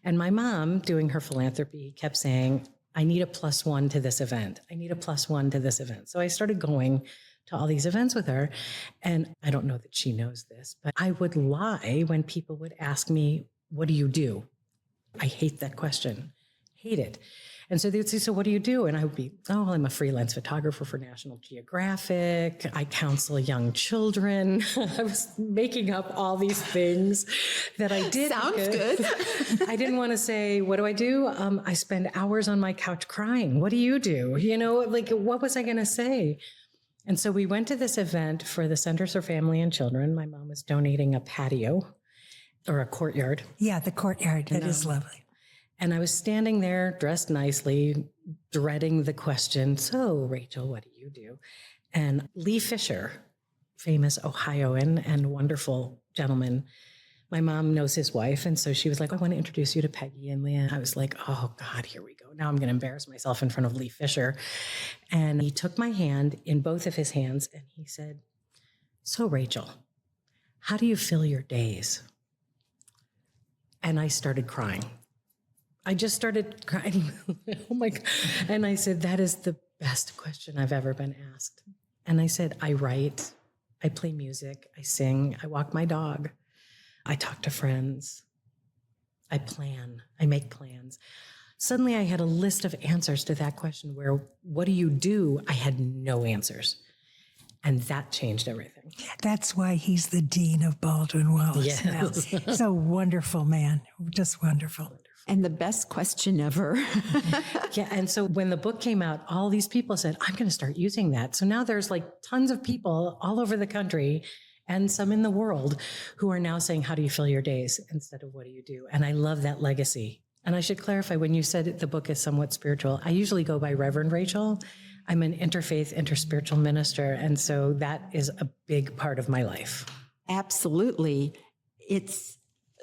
And my mom, doing her philanthropy, kept saying, I need a +1 to this event. I need a +1 to this event. So I started going to all these events with her. And I don't know that she knows this, but I would lie when people would ask me, what do you do? I hate that question. Hate it. And so they would say, so what do you do? And I would be, oh, well, I'm a freelance photographer for National Geographic. I counsel young children. I was making up all these things that I did. Sounds good. I didn't want to say, what do I do? I spend hours on my couch crying. What do you do? Like, what was I going to say? And so we went to this event for the Centers for Family and Children. My mom was donating a patio or a courtyard. Yeah, the courtyard. That is lovely. And I was standing there dressed nicely, dreading the question, so Rachel, what do you do? And Lee Fisher, famous Ohioan and wonderful gentleman, my mom knows his wife. And so she was like, I want to introduce you to Peggy and Leah. I was like, oh God, here we go. Now I'm going to embarrass myself in front of Lee Fisher. And he took my hand in both of his hands and he said, so Rachel, how do you fill your days? And I started crying. I just started crying. Oh my God. And I said, that is the best question I've ever been asked. And I said, I write, I play music, I sing, I walk my dog, I talk to friends, I plan, I make plans. Suddenly I had a list of answers to that question where, what do you do? I had no answers. And that changed everything. That's why he's the dean of Baldwin Wallace. Yes. Now. He's a wonderful man, just wonderful. And the best question ever. Yeah. And so when the book came out, all these people said, I'm going to start using that. So now there's like tons of people all over the country and some in the world who are now saying, how do you fill your days instead of what do you do? And I love that legacy. And I should clarify, when you said the book is somewhat spiritual, I usually go by Reverend Rachel. I'm an interfaith, interspiritual minister. And so that is a big part of my life. Absolutely. It's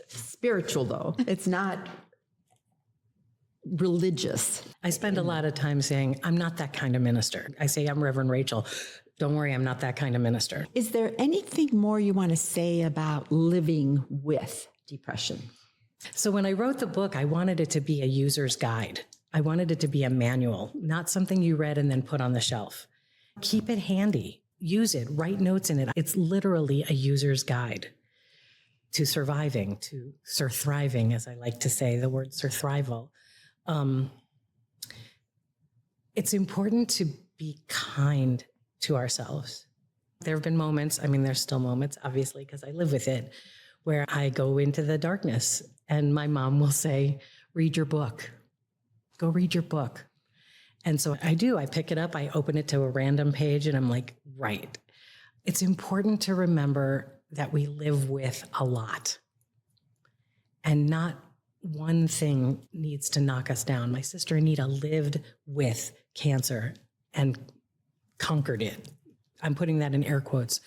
spiritual though. It's not religious. I spend a lot of time saying, I'm not that kind of minister. I say, I'm Reverend Rachel. Don't worry, I'm not that kind of minister. Is there anything more you want to say about living with depression? So when I wrote the book, I wanted it to be a user's guide. I wanted it to be a manual, not something you read and then put on the shelf. Keep it handy. Use it. Write notes in it. It's literally a user's guide to surviving, to surthriving, as I like to say, the word surthrival. It's important to be kind to ourselves. There have been moments, there's still moments, obviously, because I live with it, where I go into the darkness and my mom will say, read your book. Go read your book. And so I do. I pick it up, I open it to a random page, and I'm like, right. It's important to remember that we live with a lot. And not one thing needs to knock us down. My sister Anita lived with cancer and conquered it. I'm putting that in air quotes.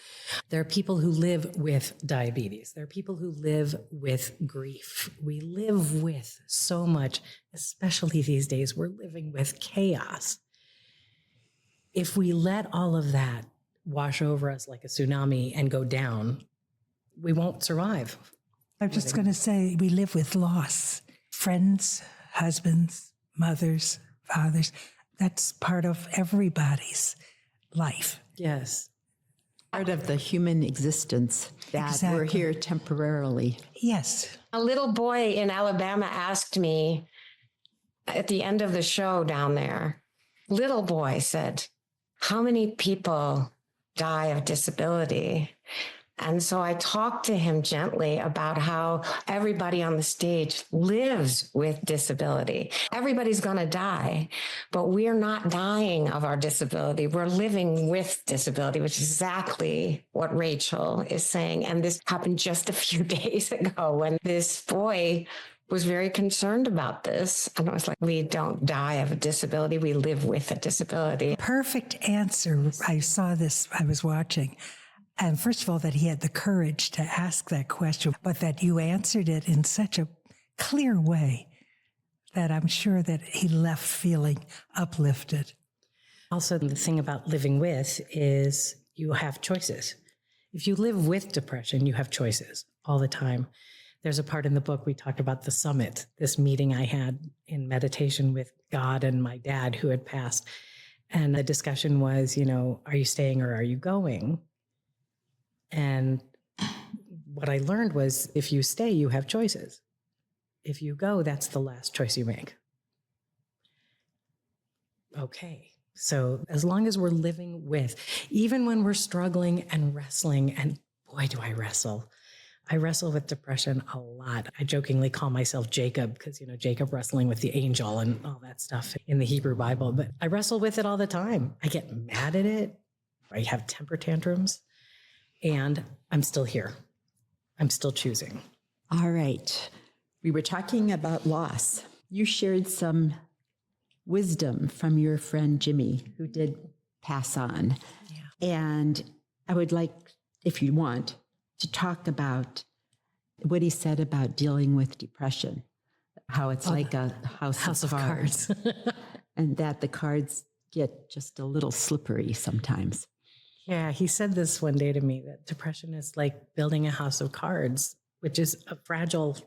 There are people who live with diabetes. There are people who live with grief. We live with so much, especially these days. We're living with chaos. If we let all of that wash over us like a tsunami and go down, we won't survive. I'm just going to say we live with loss. Friends, husbands, mothers, fathers. That's part of everybody's life. Yes. Part of the human existence that we're here temporarily. Yes. A little boy in Alabama asked me at the end of the show down there, little boy said, how many people die of disability? And so I talked to him gently about how everybody on the stage lives with disability. Everybody's going to die, but we're not dying of our disability. We're living with disability, which is exactly what Rachel is saying. And this happened just a few days ago when this boy was very concerned about this. And I was like, we don't die of a disability. We live with a disability. Perfect answer. I saw this, I was watching. And first of all, that he had the courage to ask that question, but that you answered it in such a clear way that I'm sure that he left feeling uplifted. Also, the thing about living with is you have choices. If you live with depression, you have choices all the time. There's a part in the book we talked about the summit, this meeting I had in meditation with God and my dad who had passed. And the discussion was, are you staying or are you going? And what I learned was if you stay, you have choices. If you go, that's the last choice you make. Okay. So as long as we're living with, even when we're struggling and wrestling, and boy, do I wrestle. I wrestle with depression a lot. I jokingly call myself Jacob because, Jacob wrestling with the angel and all that stuff in the Hebrew Bible. But I wrestle with it all the time. I get mad at it. I have temper tantrums. And I'm still here. I'm still choosing. All right. We were talking about loss. You shared some wisdom from your friend Jimmy, who did pass on. Yeah. And I would like, if you want, to talk about what he said about dealing with depression, how it's like a house of cards. And that the cards get just a little slippery sometimes. Yeah, he said this one day to me, that depression is like building a house of cards, which is a fragile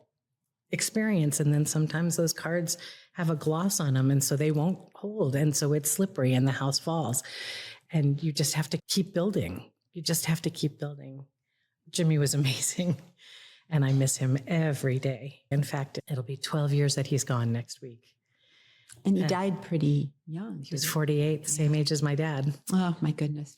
experience. And then sometimes those cards have a gloss on them, and so they won't hold. And so it's slippery and the house falls. And you just have to keep building. You just have to keep building. Jimmy was amazing, and I miss him every day. In fact, it'll be 12 years that he's gone next week. And he died pretty young. He was 48, the same age as my dad. Oh, my goodness.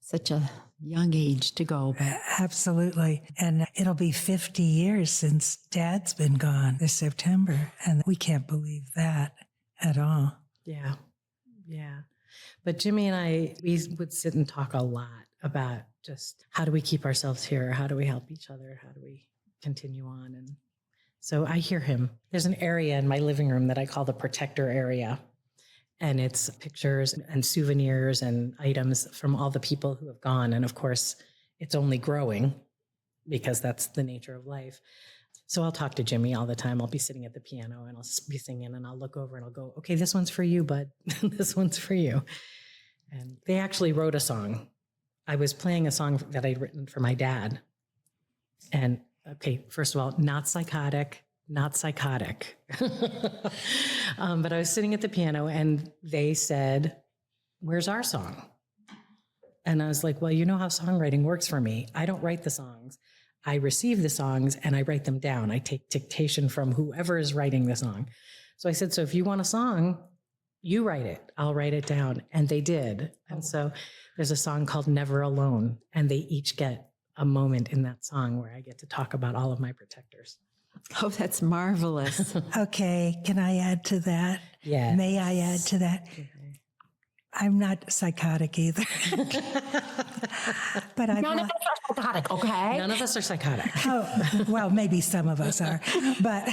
Such a young age to go. But Absolutely. And it'll be 50 years since Dad's been gone this September. And we can't believe that at all. Yeah. Yeah. But Jimmy and we would sit and talk a lot about just how do we keep ourselves here? How do we help each other? How do we continue on? And so I hear him. There's an area in my living room that I call the protector area. And it's pictures and souvenirs and items from all the people who have gone. And of course, it's only growing because that's the nature of life. So I'll talk to Jimmy all the time. I'll be sitting at the piano and I'll be singing and I'll look over and I'll go, okay, this one's for you, bud. This one's for you. And they actually wrote a song. I was playing a song that I'd written for my dad. And okay, first of all, not psychotic. But I was sitting at the piano and they said, where's our song? And I was like, well, you know how songwriting works for me. I don't write the songs. I receive the songs and I write them down. I take dictation from whoever is writing the song. So I said, so if you want a song, you write it. I'll write it down. And they did. And so there's a song called Never Alone. And they each get a moment in that song where I get to talk about all of my protectors. Oh, that's marvelous. Okay, can I add to that? Yeah. May I add to that? I'm not psychotic either. But None of us are psychotic, okay? None of us are psychotic. Oh, well, maybe some of us are. But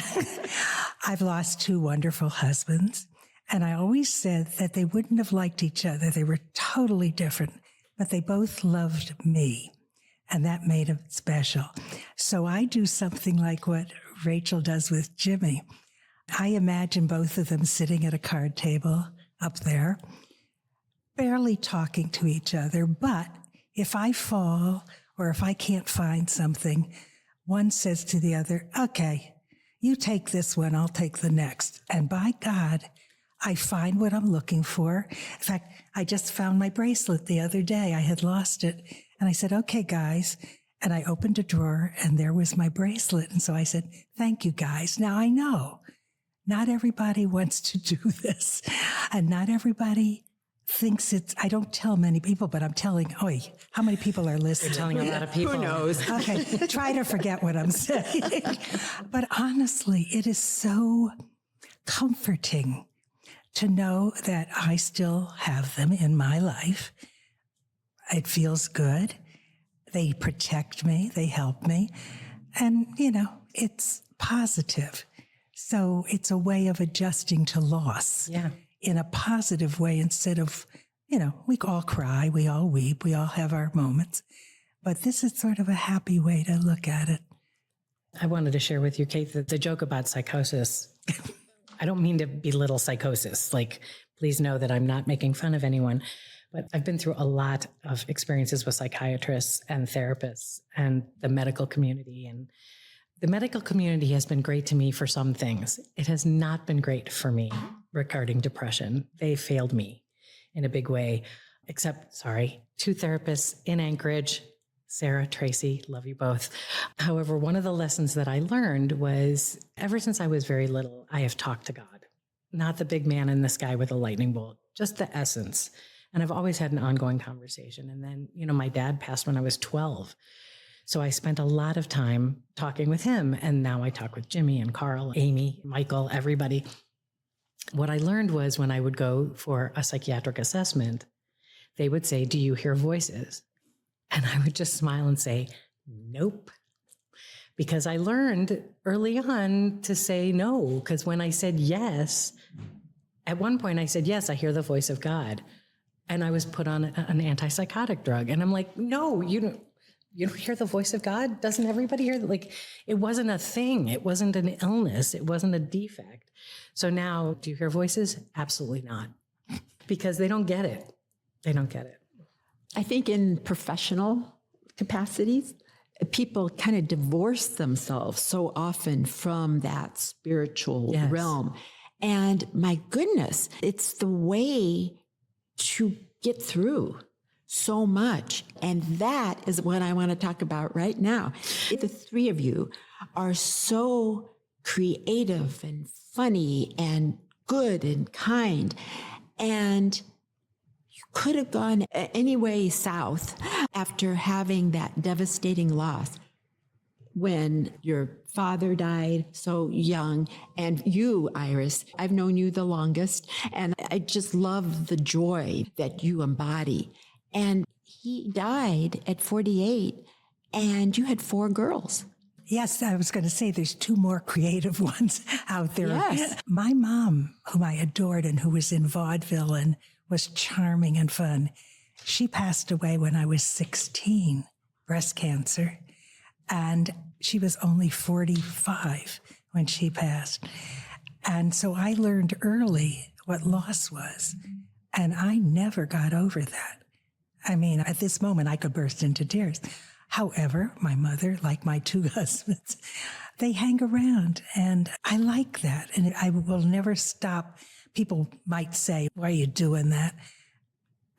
I've lost 2 wonderful husbands. And I always said that they wouldn't have liked each other. They were totally different, but they both loved me. And that made it special. So I do something like what Rachel does with Jimmy. I imagine both of them sitting at a card table up there, barely talking to each other. But if I fall or if I can't find something, one says to the other, okay, you take this one, I'll take the next. And by God, I find what I'm looking for. In fact, I just found my bracelet the other day. I had lost it. And I said, okay, guys. And I opened a drawer and there was my bracelet. And so I said, thank you, guys. Now I know not everybody wants to do this. And not everybody thinks I don't tell many people, but I'm telling, how many people are listening? You're telling a lot of people. Who knows? Okay, try to forget what I'm saying. But honestly, it is so comforting to know that I still have them in my life. It feels good. They protect me. They help me. And, it's positive. So it's a way of adjusting to loss in a positive way instead of, we all cry, we all weep, we all have our moments. But this is sort of a happy way to look at it. I wanted to share with you, Kate, that the joke about psychosis, I don't mean to belittle psychosis. Like, please know that I'm not making fun of anyone. But I've been through a lot of experiences with psychiatrists and therapists and the medical community. And the medical community has been great to me for some things. It has not been great for me regarding depression. They failed me in a big way, except, 2 therapists in Anchorage, Sarah, Tracy, love you both. However, one of the lessons that I learned was ever since I was very little, I have talked to God, not the big man in the sky with a lightning bolt, just the essence. And I've always had an ongoing conversation. And then, my dad passed when I was 12. So I spent a lot of time talking with him. And now I talk with Jimmy and Carl, Amy, Michael, everybody. What I learned was when I would go for a psychiatric assessment, they would say, do you hear voices? And I would just smile and say, nope. Because I learned early on to say no. Because when I said yes, at one point I said, yes, I hear the voice of God. And I was put on an antipsychotic drug. And I'm like, no, you don't hear the voice of God? Doesn't everybody hear that? Like, it wasn't a thing. It wasn't an illness. It wasn't a defect. So now, do you hear voices? Absolutely not. Because they don't get it. They don't get it. I think in professional capacities, people kind of divorce themselves so often from that spiritual realm. And my goodness, it's the way to get through so much. And that is what I want to talk about right now. The 3 of you are so creative and funny and good and kind. And you could have gone any way south after having that devastating loss. When your father died so young, and you, Iris, I've known you the longest, and I just love the joy that you embody. And he died at 48, and you had 4 girls. Yes, I was going to say there's 2 more creative ones out there. Yes. My mom, whom I adored and who was in vaudeville and was charming and fun, she passed away when I was 16, breast cancer. And she was only 45 when she passed. And so I learned early what loss was. And I never got over that. I mean, at this moment, I could burst into tears. However, my mother, like my two husbands, they hang around. And I like that. And I will never stop. People might say, why are you doing that?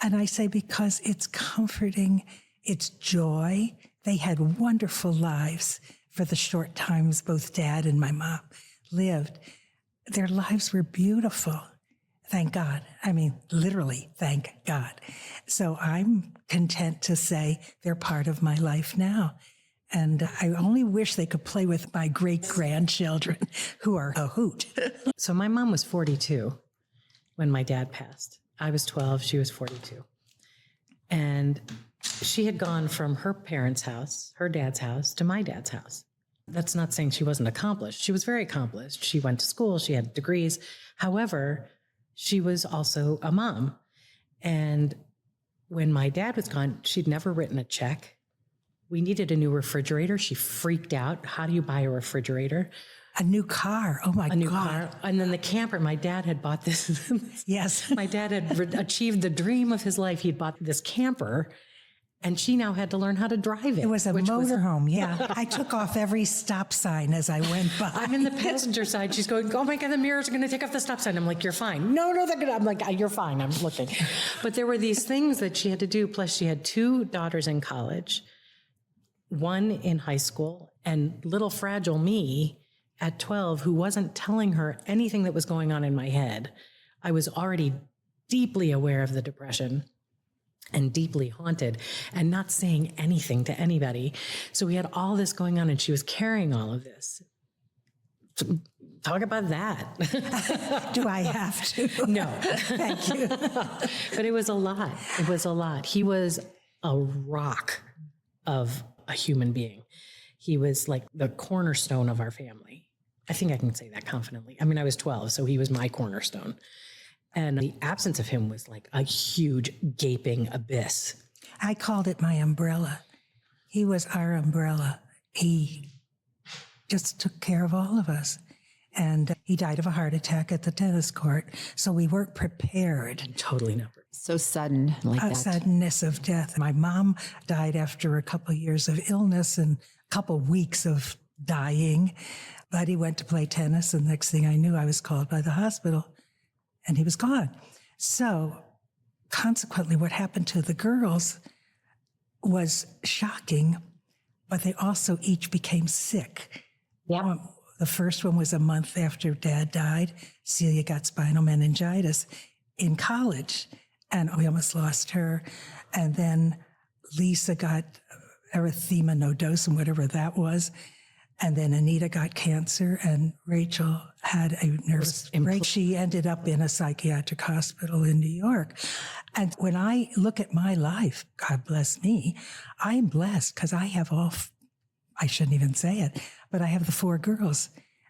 And I say, because it's comforting, it's joy. They had wonderful lives for the short times both Dad and my mom lived. Their lives were beautiful. Thank God. I mean, literally, thank God. So I'm content to say they're part of my life now. And I only wish they could play with my great-grandchildren who are a hoot. So my mom was 42 when my dad passed. I was 12, she was 42. And she had gone from her parents' house, her dad's house, to my dad's house. That's not saying she wasn't accomplished. She was very accomplished. She went to school, she had degrees. However, she was also a mom. And when my dad was gone, she'd never written a check. We needed a new refrigerator. She freaked out. How do you buy a refrigerator? A new car. Oh my God. A new car. And then the camper, my dad had bought this. Yes. My dad had achieved the dream of his life. He'd bought this camper. And she now had to learn how to drive it. It was a motorhome, yeah. I took off every stop sign as I went by. I'm in the passenger side. She's going, oh my God, the mirrors are going to take off the stop sign. I'm like, you're fine. No, they're going to. I'm like, you're fine. I'm looking. But there were these things that she had to do. Plus, she had two daughters in college, one in high school, and little fragile me at 12, who wasn't telling her anything that was going on in my head. I was already deeply aware of the depression and deeply haunted and not saying anything to anybody. So we had all this going on and she was carrying all of this. Talk about that. Do I have to? No. Thank you. But it was a lot. It was a lot. He was a rock of a human being. He was like the cornerstone of our family. I think I can say that confidently. I mean, I was 12, so he was my cornerstone. And the absence of him was like a huge gaping abyss. I called it my umbrella. He was our umbrella. He just took care of all of us. And he died of a heart attack at the tennis court. So we weren't prepared. Totally never. So sudden like A that. suddenness of death. My mom died after a couple of years of illness and a couple of weeks of dying. But he went to play tennis, and the next thing I knew, I was called by the hospital, and he was gone. So consequently, what happened to the girls was shocking, but they also each became sick. Yeah. The first one was a month after Dad died. Celia got spinal meningitis in college, and we almost lost her. And then Lisa got erythema nodosum, whatever that was. And then Anita got cancer, and Rachel had a nervous break. She ended up in a psychiatric hospital in New York. And when I look at my life, God bless me, I'm blessed because I have I shouldn't even say it, but I have the 4 girls.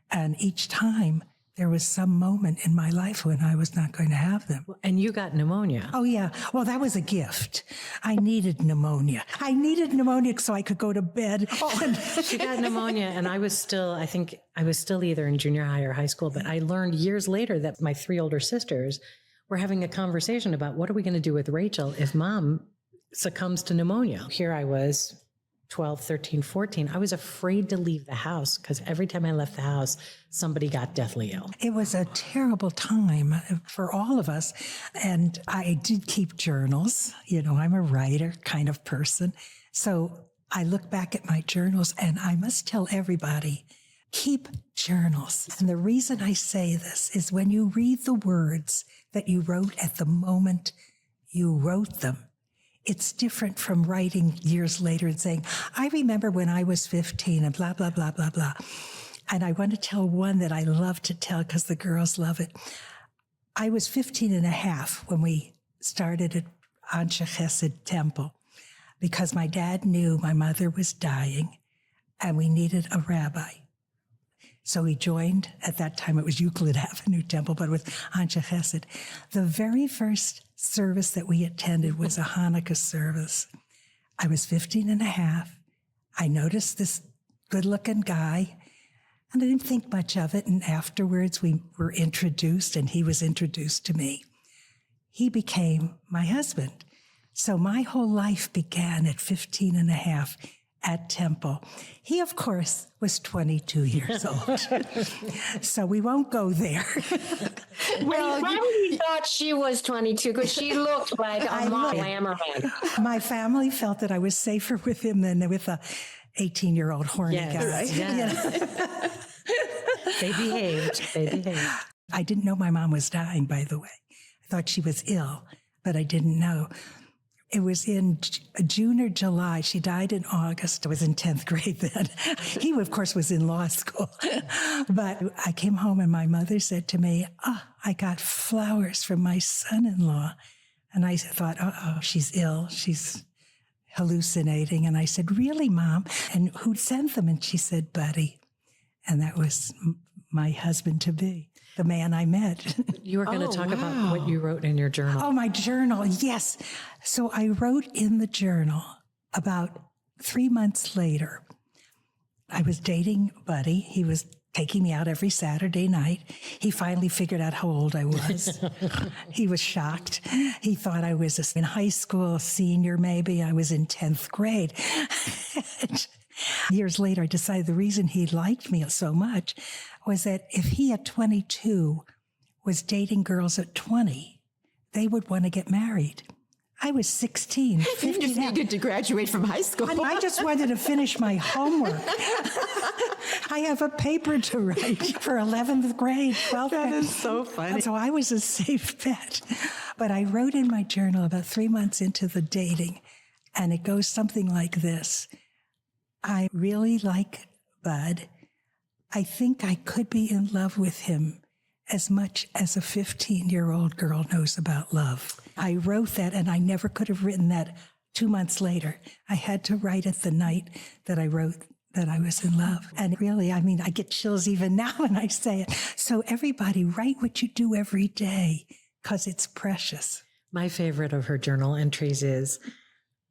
And each time there was some moment in my life when I was not going to have them. And you got pneumonia. Oh, yeah. Well, that was a gift. I needed pneumonia. So I could go to bed. She got pneumonia, and I think I was still either in junior high or high school, but I learned years later that my 3 older sisters were having a conversation about what are we going to do with Rachel if mom succumbs to pneumonia. Here I was, 12, 13, 14. I was afraid to leave the house because every time I left the house, somebody got deathly ill. It was a terrible time for all of us. And I did keep journals. You know, I'm a writer kind of person. So I look back at my journals and I must tell everybody, keep journals. And the reason I say this is when you read the words that you wrote at the moment you wrote them, it's different from writing years later and saying, I remember when I was 15 and blah, blah, blah, blah, blah. And I want to tell one that I love to tell because the girls love it. I was 15 and a half when we started at Anshe Chesed Temple because my dad knew my mother was dying and we needed a rabbi. So he joined, at that time it was Euclid Avenue Temple, but with Anshe Chesed. The very first service that we attended was a Hanukkah service. I was 15 and a half. I noticed this good-looking guy, and I didn't think much of it. And afterwards, we were introduced, and he was introduced to me. He became my husband. So my whole life began at 15 and a half at Temple. He, of course, was 22 years old. So we won't go there. Well, you thought she was 22 because she looked like a glamour man. My family felt that I was safer with him than with a 18-year-old horny guy. Yes. They behaved. I didn't know my mom was dying, by the way. I thought she was ill, but I didn't know. It was in June or July. She died in August. I was in 10th grade then. He, of course, was in law school. But I came home and my mother said to me, I got flowers from my son-in-law. And I thought, she's ill. She's hallucinating. And I said, really, Mom? And who sent them? And she said, Buddy. And that was my husband-to-be, the man I met. You were going to talk about what you wrote in your journal. Oh, my journal, yes. So I wrote in the journal about 3 months later. I was dating Buddy. He was taking me out every Saturday night. He finally figured out how old I was. He was shocked. He thought I was in high school, a senior maybe. I was in 10th grade. Years later, I decided the reason he liked me so much was that if he at 22 was dating girls at 20, they would want to get married. I was 16. You just needed to graduate from high school. I just wanted to finish my homework. I have a paper to write for 11th grade, 12th grade. That is so funny. So I was a safe bet. But I wrote in my journal about 3 months into the dating, and it goes something like this. I really like Bud. I think I could be in love with him as much as a 15-year-old girl knows about love. I wrote that, and I never could have written that 2 months later. I had to write it the night that I wrote that I was in love. And really, I mean, I get chills even now when I say it. So everybody, write what you do every day, because it's precious. My favorite of her journal entries is,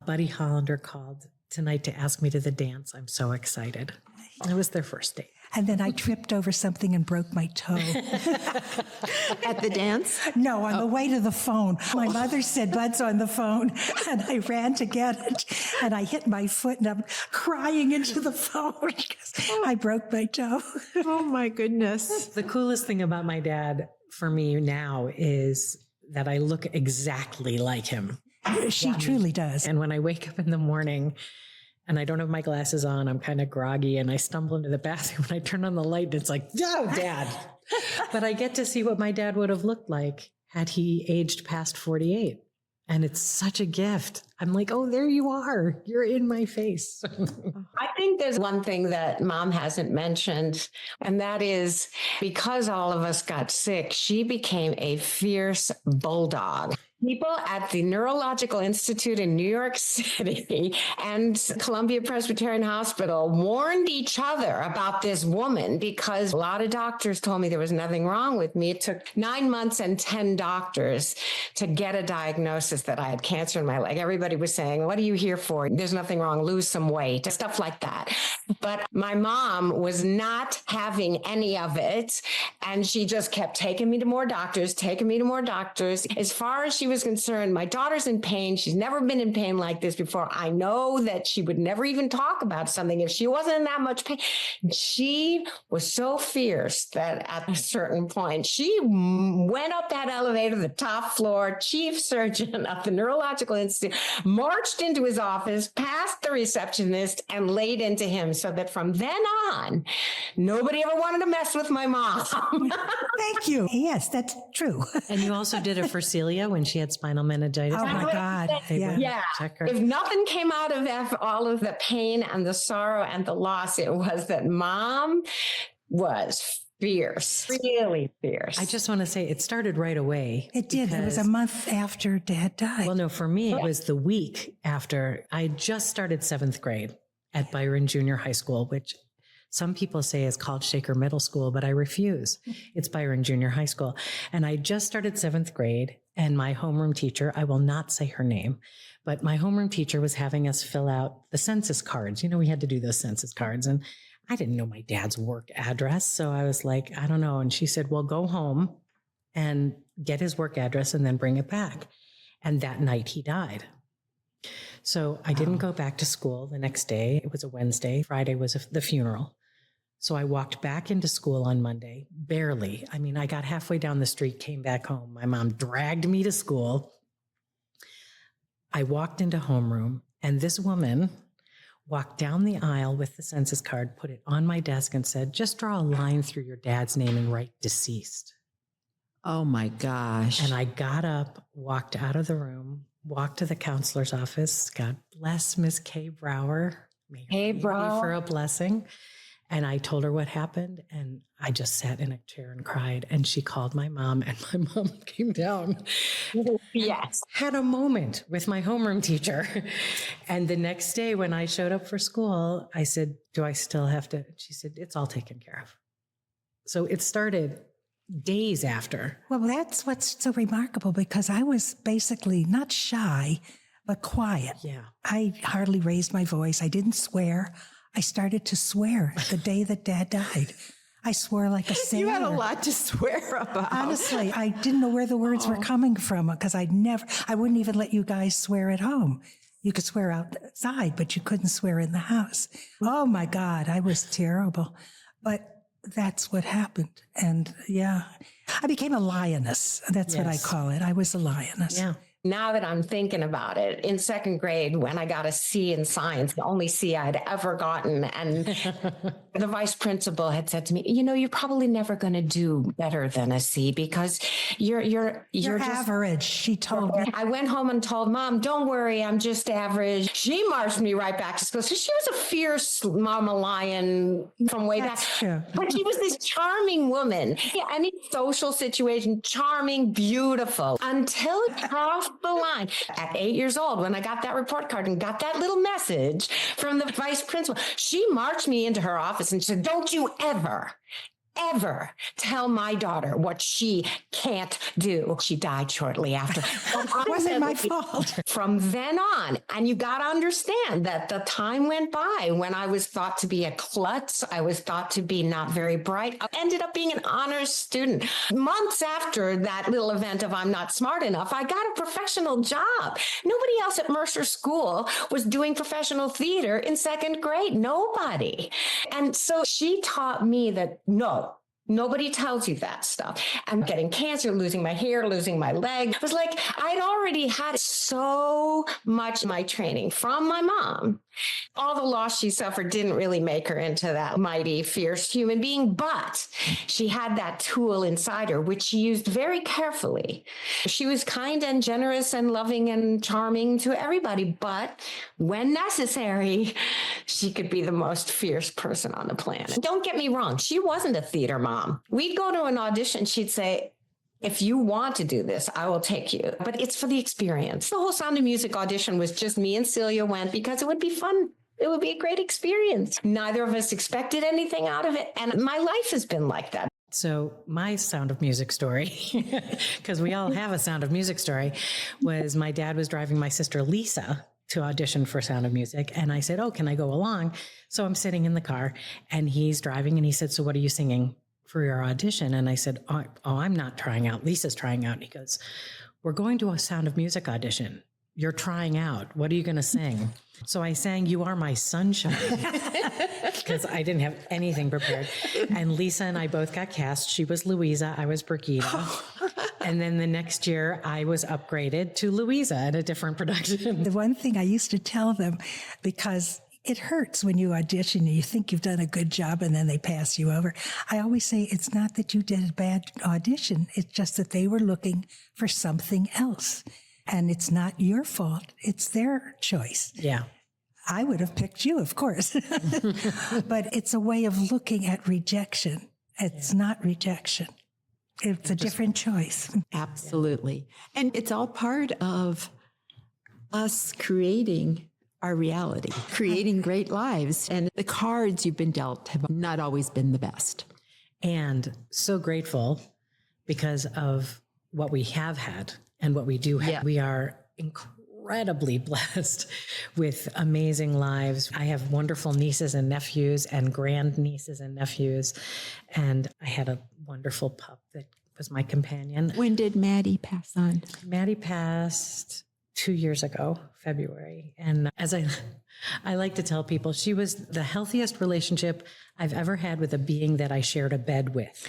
Buddy Hollander called tonight to ask me to the dance. I'm so excited. It was their first date. And then I tripped over something and broke my toe. At the dance? No, on the way to the phone. My mother said, Bud's on the phone. And I ran to get it. And I hit my foot and I'm crying into the phone because I broke my toe. Oh, my goodness. The coolest thing about my dad for me now is that I look exactly like him. She truly does. And when I wake up in the morning and I don't have my glasses on, I'm kind of groggy and I stumble into the bathroom and I turn on the light and it's like, oh, Dad. But I get to see what my dad would have looked like had he aged past 48. And it's such a gift. I'm like, oh, there you are. You're in my face. I think there's one thing that Mom hasn't mentioned, and that is because all of us got sick, she became a fierce bulldog. People at the Neurological Institute in New York City and Columbia Presbyterian Hospital warned each other about this woman because a lot of doctors told me there was nothing wrong with me. It took 9 months and 10 doctors to get a diagnosis that I had cancer in my leg. Everybody was saying, what are you here for? There's nothing wrong. Lose some weight, stuff like that. But my mom was not having any of it. And she just kept taking me to more doctors, As far as she was concerned, my daughter's in pain. She's never been in pain like this before. I know that she would never even talk about something if she wasn't in that much pain. She was so fierce that at a certain point, she went up that elevator, the top floor, chief surgeon of the Neurological Institute, marched into his office, past the receptionist, and laid into him so that from then on, nobody ever wanted to mess with my mom. Thank you. Yes, that's true. And you also did it for Celia when she had spinal meningitis. Oh, my God. Yeah. If nothing came out of all of the pain and the sorrow and the loss, it was that Mom was fierce, really fierce. I just want to say it started right away. It did. It was a month after Dad died. Well, no, for me, it was the week after. I just started 7th grade at Byron Junior High School, which some people say is called Shaker Middle School, but I refuse. It's Byron Junior High School. And I just started 7th grade. And my homeroom teacher, I will not say her name, but my homeroom teacher was having us fill out the census cards. You know, we had to do those census cards, and I didn't know my dad's work address. So I was like, I don't know. And she said, well, go home and get his work address and then bring it back. And that night he died. So I didn't go back to school the next day. It was a Wednesday. Friday was the funeral. So I walked back into school on Monday, barely. I mean, I got halfway down the street, came back home. My mom dragged me to school. I walked into homeroom, and this woman walked down the aisle with the census card, put it on my desk, and said, just draw a line through your dad's name and write deceased. Oh my gosh. And I got up, walked out of the room, walked to the counselor's office. God bless Miss Kay Brower. May her Hey, name be Brower. for a blessing. And I told her what happened, and I just sat in a chair and cried. And she called my mom, and my mom came down. Yes. Had a moment with my homeroom teacher. And the next day when I showed up for school, I said, do I still have to? She said, it's all taken care of. So it started days after. Well, that's what's so remarkable, because I was basically not shy, but quiet. Yeah. I hardly raised my voice. I didn't swear. I started to swear the day that Dad died. I swore like a sailor. You had a lot to swear about. Honestly, I didn't know where the words were coming from, because I wouldn't even let you guys swear at home. You could swear outside, but you couldn't swear in the house. Oh my God, I was terrible. But that's what happened. And yeah, I became a lioness. That's what I Yes. call it. I was a lioness. Yeah. Now that I'm thinking about it, in second grade, when I got a C in science, the only C I'd ever gotten, and the vice principal had said to me, you know, you're probably never going to do better than a C, because you're You're just average, she told me. I went home and told Mom, don't worry, I'm just average. She marched me right back to school. So she was a fierce mama lion from way back. That's true. But she was this charming woman. Yeah, any social situation, charming, beautiful, until it crossed the line. At 8 years old, when I got that report card and got that little message from the vice principal, she marched me into her office and said, don't you ever tell my daughter what she can't do. She died shortly after. It wasn't my fault. From then on, and you got to understand that the time went by when I was thought to be a klutz. I was thought to be not very bright. I ended up being an honors student. Months after that little event of I'm not smart enough, I got a professional job. Nobody else at Mercer School was doing professional theater in second grade. Nobody. And so she taught me that nobody tells you that stuff. I'm getting cancer, losing my hair, losing my leg. It was like I'd already had so much of my training from my mom. All the loss she suffered didn't really make her into that mighty, fierce human being, but she had that tool inside her, which she used very carefully. She was kind and generous and loving and charming to everybody, but when necessary, she could be the most fierce person on the planet. Don't get me wrong, she wasn't a theater mom. We'd go to an audition, she'd say, if you want to do this, I will take you. But it's for the experience. The whole Sound of Music audition was just me and Celia went because it would be fun. It would be a great experience. Neither of us expected anything out of it. And my life has been like that. So my Sound of Music story, because we all have a Sound of Music story, was my dad was driving my sister Lisa to audition for Sound of Music. And I said, oh, can I go along? So I'm sitting in the car and he's driving and he said, so what are you singing for your audition? And I said, oh, I'm not trying out. Lisa's trying out. And he goes, we're going to a Sound of Music audition. You're trying out. What are you going to sing? So I sang You Are My Sunshine because I didn't have anything prepared. And Lisa and I both got cast. She was Louisa. I was Brigida. And then the next year I was upgraded to Louisa at a different production. The one thing I used to tell them, because it hurts when you audition and you think you've done a good job and then they pass you over. I always say it's not that you did a bad audition. It's just that they were looking for something else. And it's not your fault. It's their choice. Yeah. I would have picked you, of course. But it's a way of looking at rejection. It's not rejection. It's a different choice. Absolutely. And it's all part of us creating our reality, creating great lives. And the cards you've been dealt have not always been the best. And so grateful because of what we have had and what we do have. Yeah. We are incredibly blessed with amazing lives. I have wonderful nieces and nephews and grandnieces and nephews. And I had a wonderful pup that was my companion. When did Maddie pass on? Maddie passed 2 years ago, February. And as I like to tell people, she was the healthiest relationship I've ever had with a being that I shared a bed with.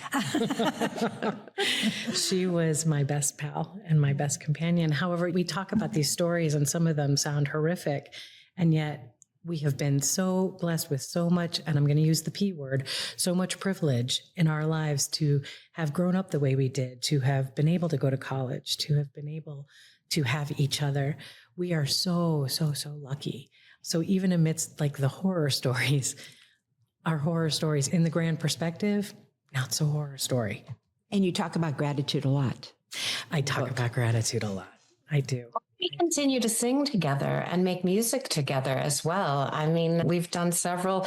She was my best pal and my best companion. However, we talk about these stories and some of them sound horrific, and yet we have been so blessed with so much, and I'm going to use the P word, so much privilege in our lives to have grown up the way we did, to have been able to go to college, to have been able to have each other. We are so, so, so lucky. So even amidst like the horror stories, our horror stories in the grand perspective, not so horror story. And you talk about gratitude a lot. I talk about gratitude a lot. I do. We continue to sing together and make music together as well. I mean, we've done several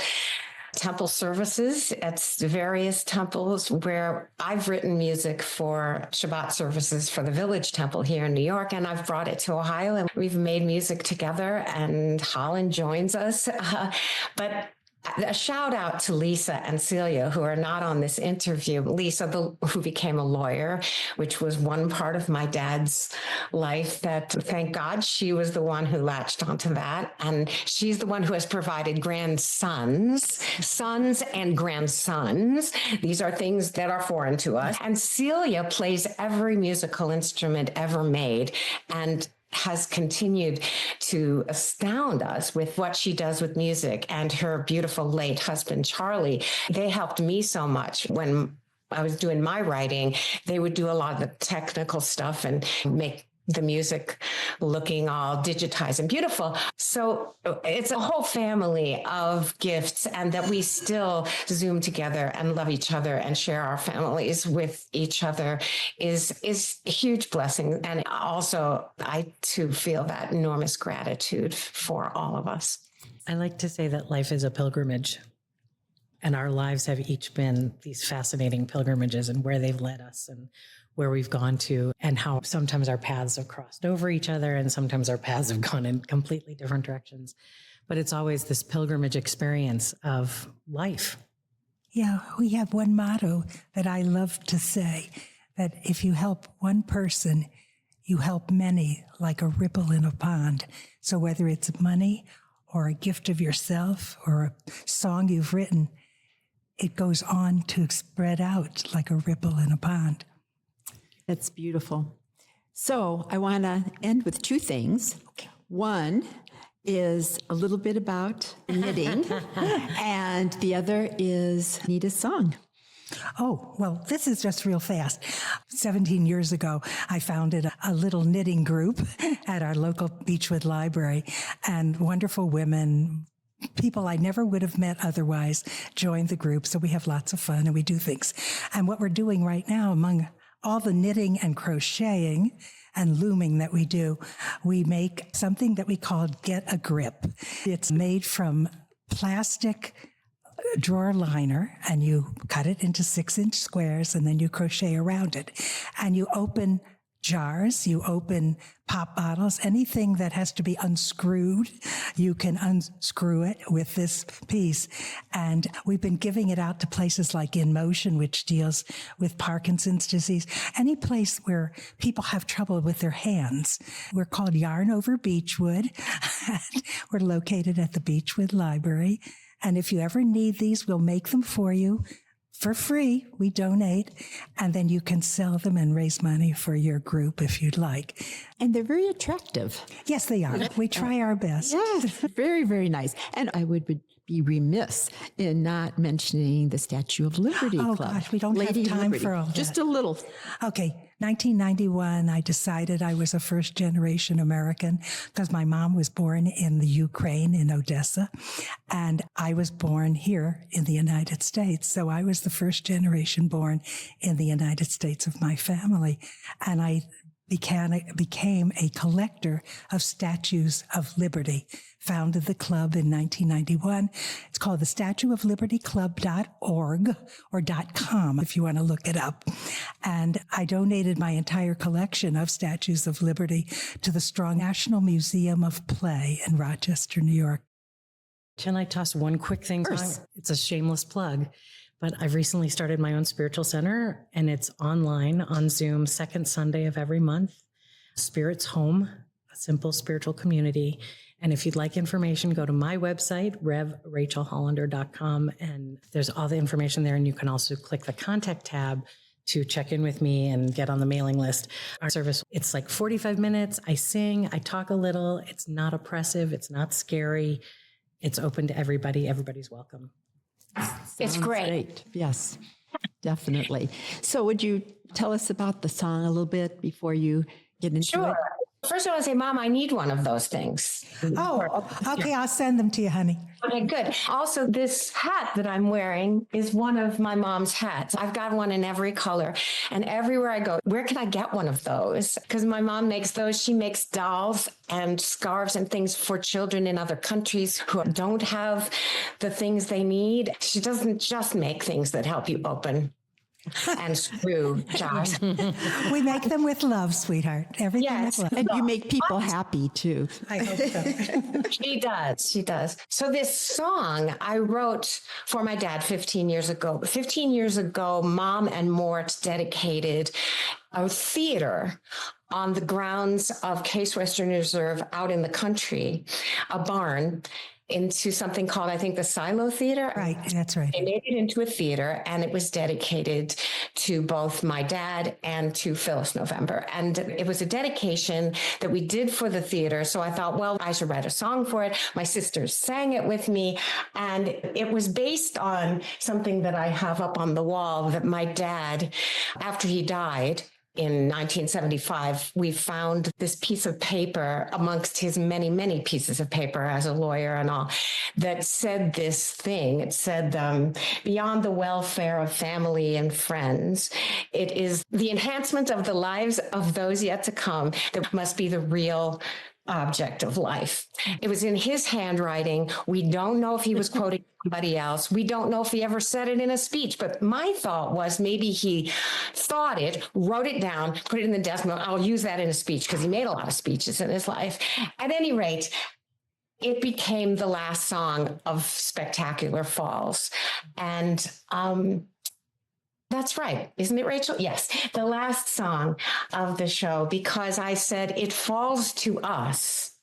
temple services at various temples where I've written music for Shabbat services for the Village Temple here in New York, and I've brought it to Ohio, and we've made music together, and Holland joins us. But a shout out to Lisa and Celia, who are not on this interview. Lisa, who became a lawyer, which was one part of my dad's life that, thank God, she was the one who latched onto that. And she's the one who has provided grandsons, sons and grandsons. These are things that are foreign to us. And Celia plays every musical instrument ever made, and has continued to astound us with what she does with music. And her beautiful late husband, Charlie, they helped me so much when I was doing my writing. They would do a lot of the technical stuff and make the music looking all digitized and beautiful. So it's a whole family of gifts, and that we still Zoom together and love each other and share our families with each other is a huge blessing. And also, I too feel that enormous gratitude for all of us. I like to say that life is a pilgrimage, and our lives have each been these fascinating pilgrimages, and where they've led us and where we've gone to, and how sometimes our paths have crossed over each other and sometimes our paths have gone in completely different directions. But it's always this pilgrimage experience of life. Yeah, we have one motto that I love to say, that if you help one person, you help many, like a ripple in a pond. So whether it's money or a gift of yourself or a song you've written, it goes on to spread out like a ripple in a pond. That's beautiful. So I want to end with two things. One is a little bit about knitting, and the other is Anita's song. Oh, well, this is just real fast. 17 years ago, I founded a little knitting group at our local Beechwood Library, and wonderful women, people I never would have met otherwise, joined the group. So we have lots of fun and we do things. And what we're doing right now, among all the knitting and crocheting and looming that we do, we make something that we call Get a Grip. It's made from plastic drawer liner, and you cut it into 6-inch squares, and then you crochet around it. And you open jars, you open pop bottles, anything that has to be unscrewed, you can unscrew it with this piece. And we've been giving it out to places like In Motion, which deals with Parkinson's disease, any place where people have trouble with their hands. We're called Yarn Over Beechwood. We're located at the Beechwood Library. And if you ever need these, we'll make them for you. For free, we donate, and then you can sell them and raise money for your group if you'd like. And they're very attractive. Yes, they are. We try our best. Yes, very, very nice. And I would be remiss in not mentioning the Statue of Liberty Oh, Club. gosh, we don't Lady have time Liberty. for all that. Just a little. Okay, 1991, I decided I was a first-generation American because my mom was born in the Ukraine, in Odessa, and I was born here in the United States. So I was the first generation born in the United States of my family. And I became a collector of statues of liberty, founded the club in 1991. It's called the statueoflibertyclub.org or .com if you want to look it up. And I donated my entire collection of statues of liberty to the Strong National Museum of Play in Rochester, New York. Can I toss one quick thing? It's a shameless plug, but I've recently started my own spiritual center, and it's online on Zoom, second Sunday of every month. Spirit's Home, a simple spiritual community. And if you'd like information, go to my website, revrachelhollander.com, and there's all the information there. And you can also click the contact tab to check in with me and get on the mailing list. Our service, it's like 45 minutes. I sing, I talk a little. It's not oppressive. It's not scary. It's open to everybody. Everybody's welcome. It's great. Yes, definitely. So would you tell us about the song a little bit before you get into Sure. it? First, I want to say, Mom, I need one of those things. Oh, okay. I'll send them to you, honey. Okay, good. Also, this hat that I'm wearing is one of my mom's hats. I've got one in every color. And everywhere I go, where can I get one of those? Because my mom makes those. She makes dolls and scarves and things for children in other countries who don't have the things they need. She doesn't just make things that help you open and screw jars. We make them with love, sweetheart. Everything Yes. with love. And you make people happy too. I hope so. She does. She does. So this song I wrote for my dad 15 years ago. 15 years ago, Mom and Mort dedicated a theater on the grounds of Case Western Reserve out in the country, a barn, into something called, I think, the Silo Theater. Right, that's right. They made it into a theater, and it was dedicated to both my dad and to Phyllis November. And it was a dedication that we did for the theater. So I thought, well, I should write a song for it. My sisters sang it with me. And it was based on something that I have up on the wall that my dad, after he died, in 1975, we found this piece of paper amongst his many, many pieces of paper as a lawyer and all that said this thing. It said, beyond the welfare of family and friends, it is the enhancement of the lives of those yet to come that must be the real object of life. It was in his handwriting. We don't know if he was quoting somebody else. We don't know if he ever said it in a speech, but my thought was maybe he thought it, wrote it down, put it in the desk. I'll use that in a speech because he made a lot of speeches in his life. At any rate, it became the last song of Spectacular Falls. And that's right. Isn't it, Rachel? Yes. The last song of the show, because I said it falls to us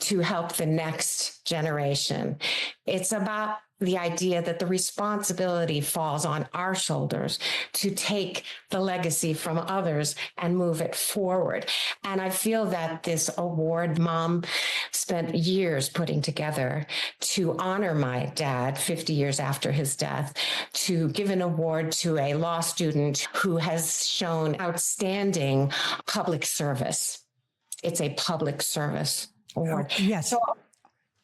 to help the next generation. It's about the idea that the responsibility falls on our shoulders to take the legacy from others and move it forward. And I feel that this award Mom spent years putting together to honor my dad 50 years after his death, to give an award to a law student who has shown outstanding public service. It's a public service award. Oh, yes. So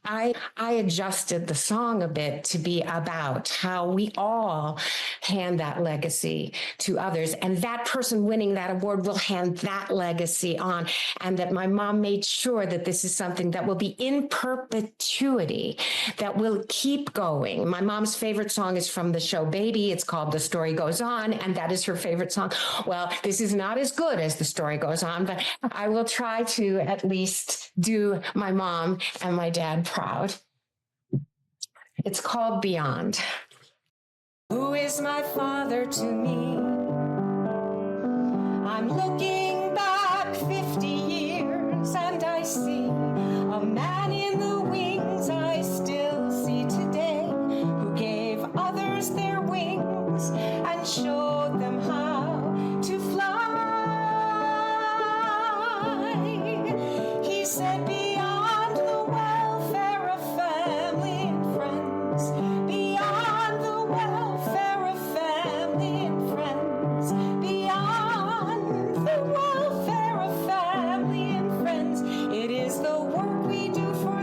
I adjusted the song a bit to be about how we all hand that legacy to others. And that person winning that award will hand that legacy on. And that my mom made sure that this is something that will be in perpetuity, that will keep going. My mom's favorite song is from the show Baby. It's called The Story Goes On. And that is her favorite song. Well, this is not as good as The Story Goes On, but I will try to at least do my mom and my dad proud. It's called Beyond. Who is my father to me? I'm looking back 50 years and I see a man in the wings I still see today, who gave others their wings and showed them how to fly. He said, beyond the welfare of family and friends, beyond the welfare of family and friends, beyond the welfare of family and friends, it is the work we do for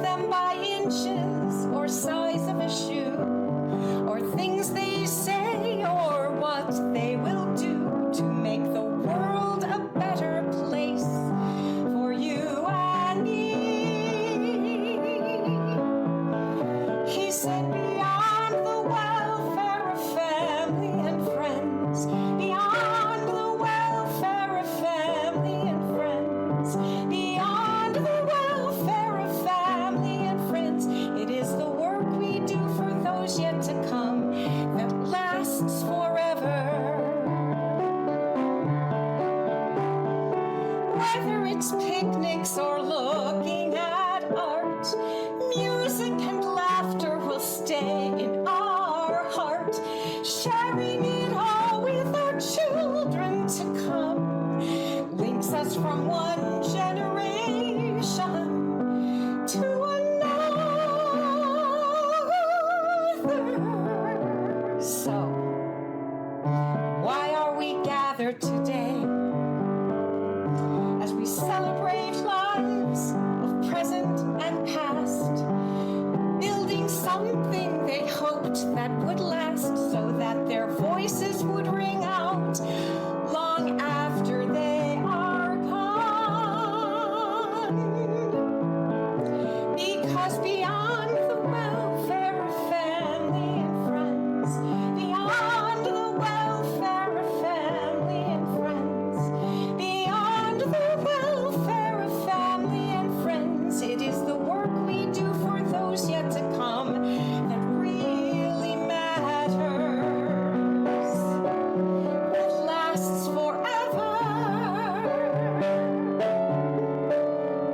them by inches or size of a shoe, or things they say or what they will do to make the world a better place for you and me. He said, beyond the welfare of family and friends, beyond the welfare of family and friends, beyond the welfare of family and friends, it is the work we do for those yet to come that lasts forever. Whether it's picnics or looking at art, music and laughter will stay in our heart, sharing it all with our children to come, links us from one generation to another. So, why are we gathered today as we celebrate lives of present and past, building something they hoped that would last, so that their voices would ring out long after they are gone? Because beyond the welfare of family and friends, beyond the welfare of family and friends, beyond the welfare of family and friends, it is the work we do for those yet to come that really matters, that lasts forever.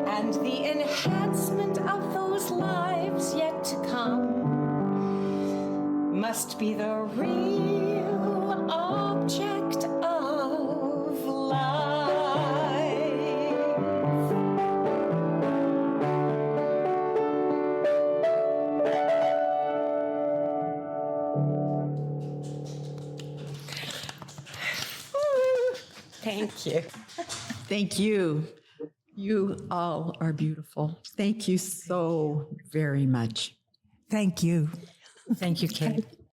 And the enhancement of those lives yet to come must be the real object of life. Thank you. Thank you. You all are beautiful. Thank you so very much. Thank you. Thank you, Kate.